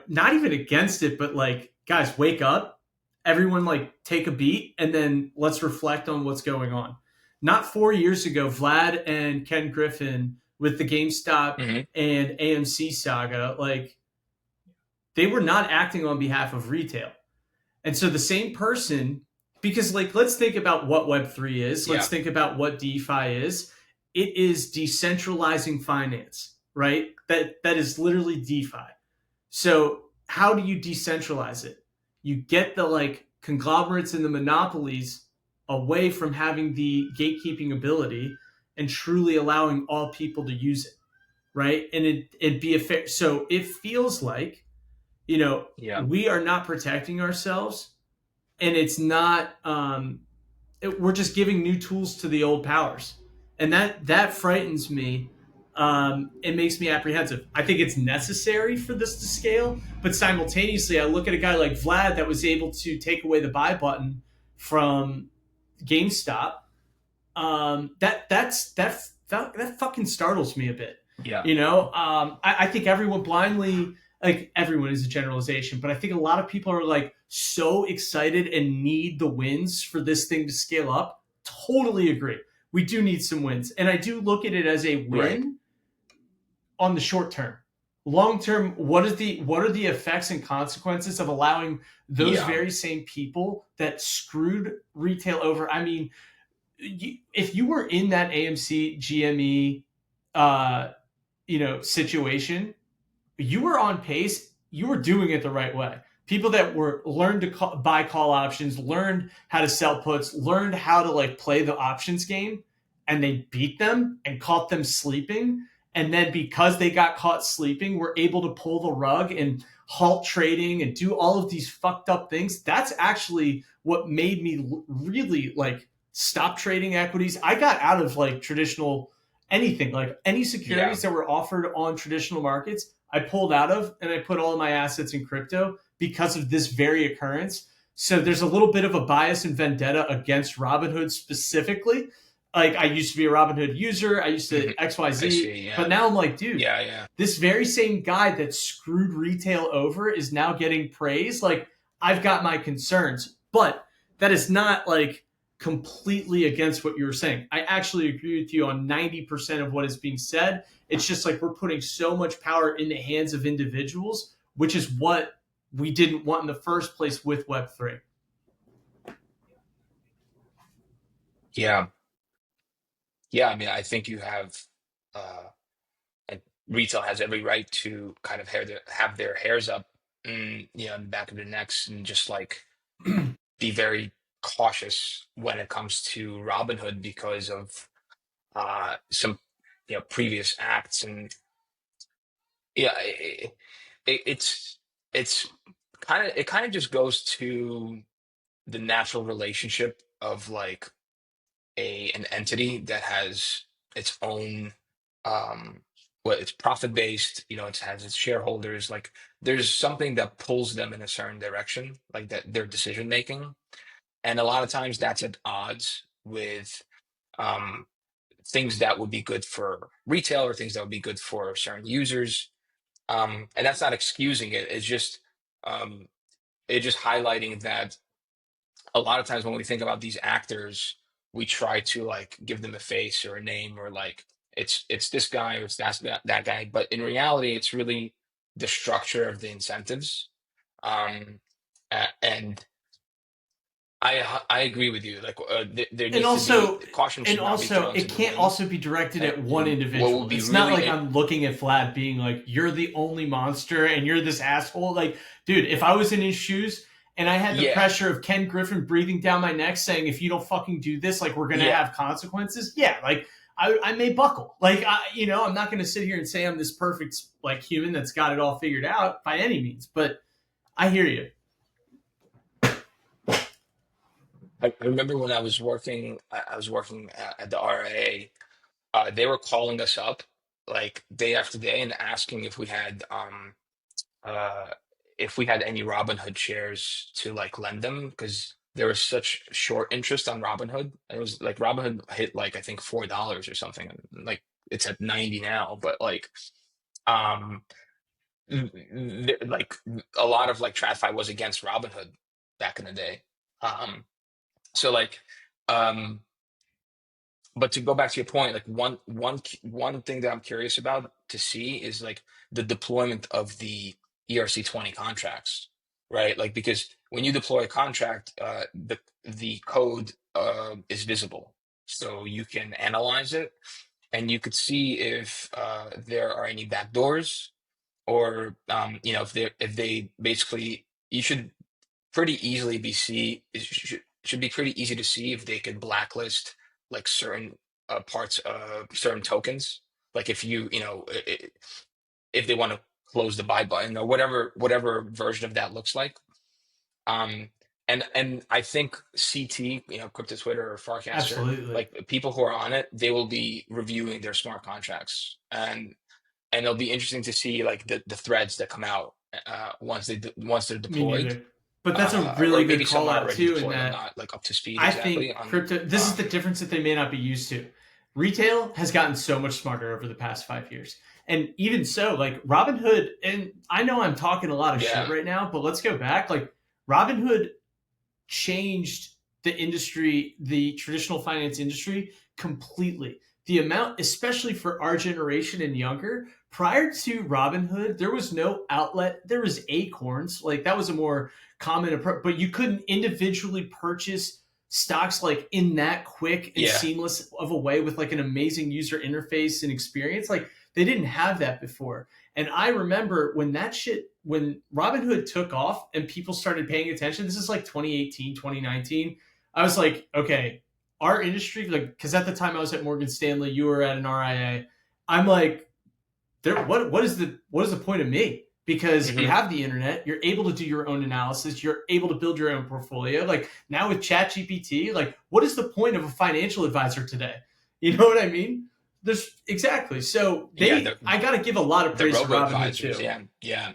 [SPEAKER 1] not even against it, but like, guys, wake up. Everyone, like, take a beat and then let's reflect on what's going on. Not 4 years ago, Vlad and Ken Griffin with the GameStop
[SPEAKER 2] Hmm.
[SPEAKER 1] and AMC saga, like, they were not acting on behalf of retail. And so the same person, because like let's think about what Web3 is, let's
[SPEAKER 2] Yeah.
[SPEAKER 1] think about what DeFi is. It is decentralizing finance, right? That is literally DeFi. So how do you decentralize it? You get the like conglomerates and the monopolies away from having the gatekeeping ability and truly allowing all people to use it, right? And it be a fair. So it feels like,
[SPEAKER 2] Yeah.
[SPEAKER 1] we are not protecting ourselves, and it's not. We're just giving new tools to the old powers, and that frightens me. It makes me apprehensive. I think it's necessary for this to scale, but simultaneously, I look at a guy like Vlad that was able to take away the buy button from GameStop. That fucking startles me a bit.
[SPEAKER 2] Yeah.
[SPEAKER 1] I think everyone blindly, like everyone is a generalization, but I think a lot of people are like so excited and need the wins for this thing to scale up. Totally agree. We do need some wins, and I do look at it as a
[SPEAKER 2] Right.
[SPEAKER 1] win on the short term. Long term, what are the effects and consequences of allowing those
[SPEAKER 2] Yeah.
[SPEAKER 1] very same people that screwed retail over? I mean, if you were in that AMC GME situation, you were on pace. You were doing it the right way. People that were learned to buy call options, learned how to sell puts, learned how to like play the options game, and they beat them and caught them sleeping. And then because they got caught sleeping, were able to pull the rug and halt trading and do all of these fucked up things. That's actually what made me really like stop trading equities. I got out of like traditional anything, like any
[SPEAKER 2] Yeah.
[SPEAKER 1] securities that were offered on traditional markets. I pulled out of, and I put all of my assets in crypto because of this very occurrence. So there's a little bit of a bias and vendetta against Robinhood specifically. Like I used to be a Robinhood user, I used to
[SPEAKER 2] Hmm. I
[SPEAKER 1] XYZ,
[SPEAKER 2] see.
[SPEAKER 1] but
[SPEAKER 2] Yeah.
[SPEAKER 1] now I'm like, dude,
[SPEAKER 2] Yeah. Yeah.
[SPEAKER 1] this very same guy that screwed retail over is now getting praise. Like I've got my concerns, but that is not like completely against what you were saying. I actually agree with you on 90% of what is being said. It's just like we're putting so much power in the hands of individuals, which is what we didn't want in the first place with Web3.
[SPEAKER 2] Yeah. Yeah. I mean, I think you have, uh, and retail has every right to kind of have their hairs up, in the back of their necks, and just like be very cautious when it comes to Robinhood because of some previous acts. And yeah, it's it's it kind of just goes to the natural relationship of like an entity that has its own, um what it's profit based, it has its shareholders. Like there's something that pulls them in a certain direction, like that their decision making. And a lot of times that's at odds with, um things that would be good for retail, or things that would be good for certain users. And that's not excusing it. Um it's just highlighting that a lot of times when we think about these actors, we try to like give them a face or a name, or like it's this guy, or it's that guy. But in reality, it's really the structure of the incentives. Um, and I agree with you. Like, there
[SPEAKER 1] and
[SPEAKER 2] needs to be
[SPEAKER 1] also
[SPEAKER 2] caution,
[SPEAKER 1] and
[SPEAKER 2] should not be
[SPEAKER 1] also
[SPEAKER 2] thrown to
[SPEAKER 1] it
[SPEAKER 2] the
[SPEAKER 1] can't
[SPEAKER 2] wind.
[SPEAKER 1] also be directed
[SPEAKER 2] And
[SPEAKER 1] at one
[SPEAKER 2] what would
[SPEAKER 1] individual.
[SPEAKER 2] be
[SPEAKER 1] It's not
[SPEAKER 2] really
[SPEAKER 1] like I'm looking at Vlad being like, you're the only monster and you're this asshole. Like, dude, if I was in his shoes and I had the
[SPEAKER 2] yeah,
[SPEAKER 1] pressure of Ken Griffin breathing down my neck saying, if you don't fucking do this, like we're gonna
[SPEAKER 2] yeah,
[SPEAKER 1] have consequences, yeah, like I may buckle. Like I'm not gonna sit here and say I'm this perfect like human that's got it all figured out by any means, but I hear you.
[SPEAKER 2] I remember when I was working at the RIA. They were calling us up like day after day and asking uh if we had any Robinhood shares to like lend them, because there was such short interest on Robinhood. It was like Robinhood hit like I think $4 or something. And, like it's at 90 now, but like, um like a lot of like TradFi was against Robinhood back in the day. Um so like, um but to go back to your point, like one thing that I'm curious about to see is like the deployment of the ERC-20 contracts, right? Like because when you deploy a contract, the code is visible, so you can analyze it. and you could see if there are any backdoors, or if they basically, you should pretty easily be see it should be pretty easy to see if they could blacklist like certain parts of certain tokens. Like if if they want to close the buy button or whatever version of that looks like. Um, and I think CT, Crypto Twitter or Farcaster,
[SPEAKER 1] Absolutely.
[SPEAKER 2] like people who are on it, they will be reviewing their smart contracts, and it'll be interesting to see like the threads that come out once they're
[SPEAKER 1] Me
[SPEAKER 2] deployed,
[SPEAKER 1] neither. But that's a really
[SPEAKER 2] or
[SPEAKER 1] good
[SPEAKER 2] maybe some
[SPEAKER 1] call
[SPEAKER 2] are
[SPEAKER 1] out
[SPEAKER 2] already
[SPEAKER 1] too, in
[SPEAKER 2] deployed. I'm
[SPEAKER 1] that
[SPEAKER 2] not like up to speed
[SPEAKER 1] I
[SPEAKER 2] exactly
[SPEAKER 1] think
[SPEAKER 2] on.
[SPEAKER 1] crypto, this is the difference that they may not be used to. Retail has gotten so much smarter over the past 5 years. And even so, like Robinhood, and I know I'm talking a lot of shit
[SPEAKER 2] Yeah,
[SPEAKER 1] right now, but let's go back. Like Robinhood changed the industry, the traditional finance industry, completely. The amount, especially for our generation and younger, prior to Robinhood, there was no outlet. There was Acorns, like that was a more common approach, but you couldn't individually purchase stocks like in that quick and
[SPEAKER 2] yeah.
[SPEAKER 1] seamless of a way with like an amazing user interface and experience. Like they didn't have that before. And I remember when Robinhood took off and people started paying attention, this is like 2018, 2019. I was like, okay, our industry, like, because at the time I was at Morgan Stanley, you were at an RIA. I'm like, what is the point of me? Because you
[SPEAKER 2] Hmm.
[SPEAKER 1] have the internet, you're able to do your own analysis, you're able to build your own portfolio. Like now with ChatGPT, like what is the point of a financial advisor today? You know what I mean? There's exactly. So
[SPEAKER 2] Yeah,
[SPEAKER 1] I got to give a lot of
[SPEAKER 2] the
[SPEAKER 1] praise to
[SPEAKER 2] robo
[SPEAKER 1] Robinhood
[SPEAKER 2] advisors.
[SPEAKER 1] too.
[SPEAKER 2] Yeah, yeah.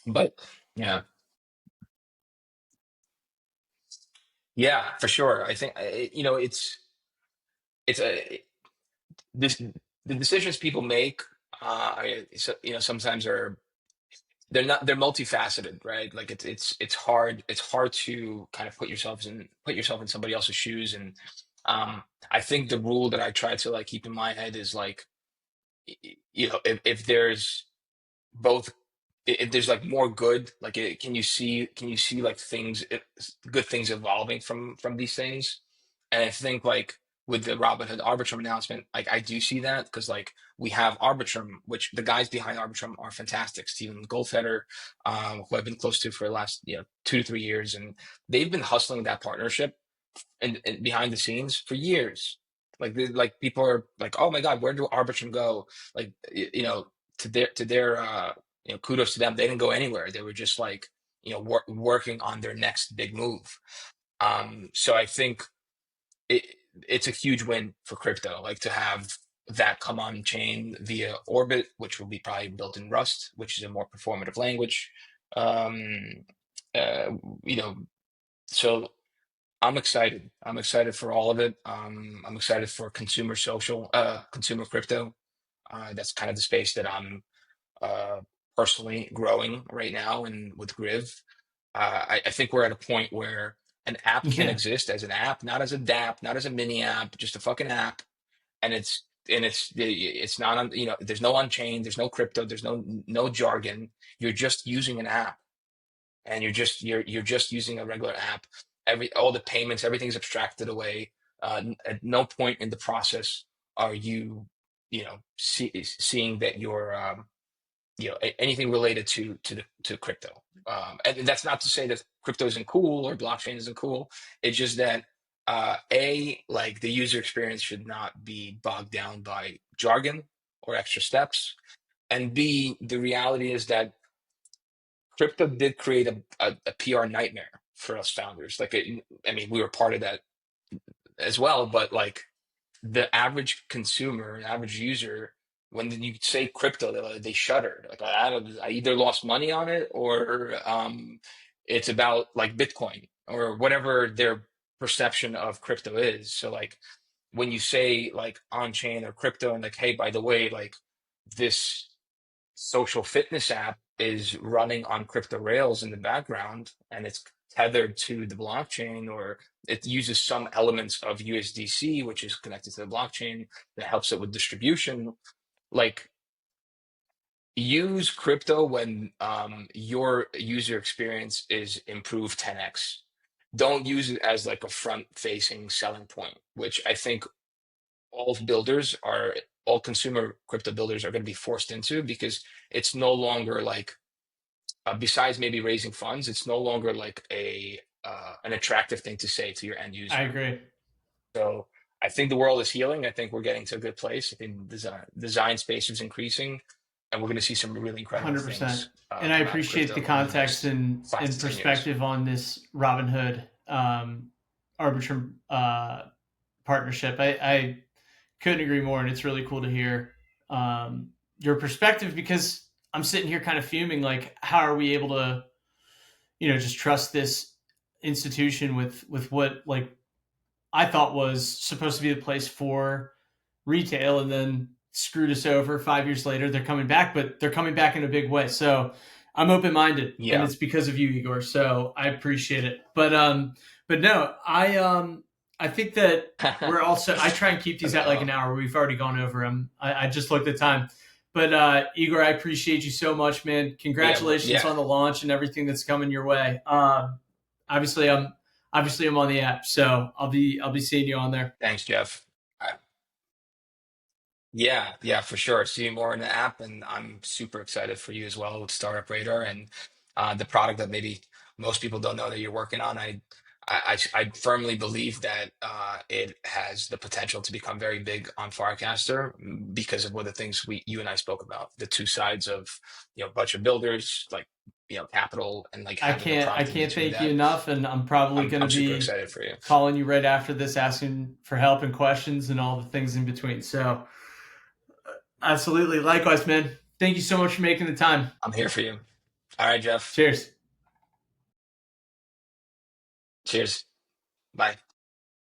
[SPEAKER 2] But yeah, yeah, for sure. I think it's a this the decisions people make. Sometimes they're multifaceted, right? Like it's hard to kind of put yourself in somebody else's shoes. And I think the rule that I try to like keep in my head is like, if there's both, if there's like more good, like can you see like good things evolving from these things. And I think like with the Robinhood Arbitrum announcement, like I do see that, because like we have Arbitrum, which the guys behind Arbitrum are fantastic. Stephen Goldfeder, who I've been close to for the last 2 to 3 years, and they've been hustling that partnership and behind the scenes for years. Like people are like, oh my God, where do Arbitrum go? Like to their kudos to them. They didn't go anywhere. They were just like working on their next big move. So I think it it's a huge win for crypto, like to have that come on chain via Orbit, which will be probably built in Rust, which is a more performative language. Um, uh, you know, so I'm excited. I'm excited for all of it. I'm excited for consumer crypto. That's kind of the space that I'm uh, personally growing right now, and with Griv. I think we're at a point where an app can
[SPEAKER 1] Yeah.
[SPEAKER 2] exist as an app, not as a DApp, not as a mini app, just a fucking app. And it's not on, there's no on chain, there's no crypto, there's no jargon. You're just using an app, and you're just using a regular app. All the payments, everything's abstracted away. At no point in the process are you, seeing that you're, anything related to crypto. And that's not to say that crypto isn't cool or blockchain isn't cool. It's just that like the user experience should not be bogged down by jargon or extra steps. And B, the reality is that crypto did create a PR nightmare for us founders. I mean, we were part of that as well, but like the average consumer, average user, when you say crypto, they shudder. Like I either lost money on it, or it's about like Bitcoin or whatever their perception of crypto is. So like when you say like on chain or crypto, and like, hey, by the way, like this social fitness app is running on crypto rails in the background, and it's tethered to the blockchain, or it uses some elements of USDC, which is connected to the blockchain, that helps it with distribution. Like, use crypto when your user experience is improved 10x. Don't use it as like a front facing selling point, which I think all consumer crypto builders are going to be forced into, because it's no longer like, besides maybe raising funds, it's no longer like a an attractive thing to say to your end
[SPEAKER 1] I
[SPEAKER 2] user.
[SPEAKER 1] agree.
[SPEAKER 2] So I think the world is healing. I think we're getting to a good place. I think design space is increasing, and we're going to see some really incredible
[SPEAKER 1] 100%.
[SPEAKER 2] things
[SPEAKER 1] And I
[SPEAKER 2] come out of
[SPEAKER 1] appreciate the
[SPEAKER 2] crypto over the
[SPEAKER 1] context
[SPEAKER 2] next five
[SPEAKER 1] and
[SPEAKER 2] to 10 years.
[SPEAKER 1] perspective on this Robinhood Arbitrum partnership. I couldn't agree more, and it's really cool to hear your perspective, because I'm sitting here kind of fuming. Like, how are we able to, just trust this institution with what, like, I thought was supposed to be the place for retail, and then screwed us over 5 years later. They're coming back, but they're coming back in a big way. So I'm open minded, and
[SPEAKER 2] Yeah.
[SPEAKER 1] it's because of you, Igor. So I appreciate it. But no, I think that we're also. I try and keep these at like
[SPEAKER 2] No.
[SPEAKER 1] an hour. We've already gone over them. I just looked at time. But Igor, I appreciate you so much, man. Congratulations
[SPEAKER 2] Yeah.
[SPEAKER 1] on the launch and everything that's coming your way. Obviously, I'm on the app, so I'll be seeing you on there.
[SPEAKER 2] Thanks, Jeff. Yeah, for sure. See you more in the app, and I'm super excited for you as well with Startup Radar and the product that maybe most people don't know that you're working on. I firmly believe that it has the potential to become very big on Farcaster, because of what the things you and I spoke about, the two sides of, bunch of builders, like, capital, and like
[SPEAKER 1] I
[SPEAKER 2] having a
[SPEAKER 1] can't I
[SPEAKER 2] product in
[SPEAKER 1] can't
[SPEAKER 2] between
[SPEAKER 1] thank you
[SPEAKER 2] that.
[SPEAKER 1] enough, and I'm probably
[SPEAKER 2] I'm
[SPEAKER 1] going to
[SPEAKER 2] I'm super
[SPEAKER 1] be
[SPEAKER 2] excited for you.
[SPEAKER 1] calling you right after this, asking for help and questions and all the things in between. So, absolutely, likewise, man. Thank you so much for making the time.
[SPEAKER 2] I'm here for you. All right, Jeff.
[SPEAKER 1] Cheers.
[SPEAKER 2] Cheers. Bye.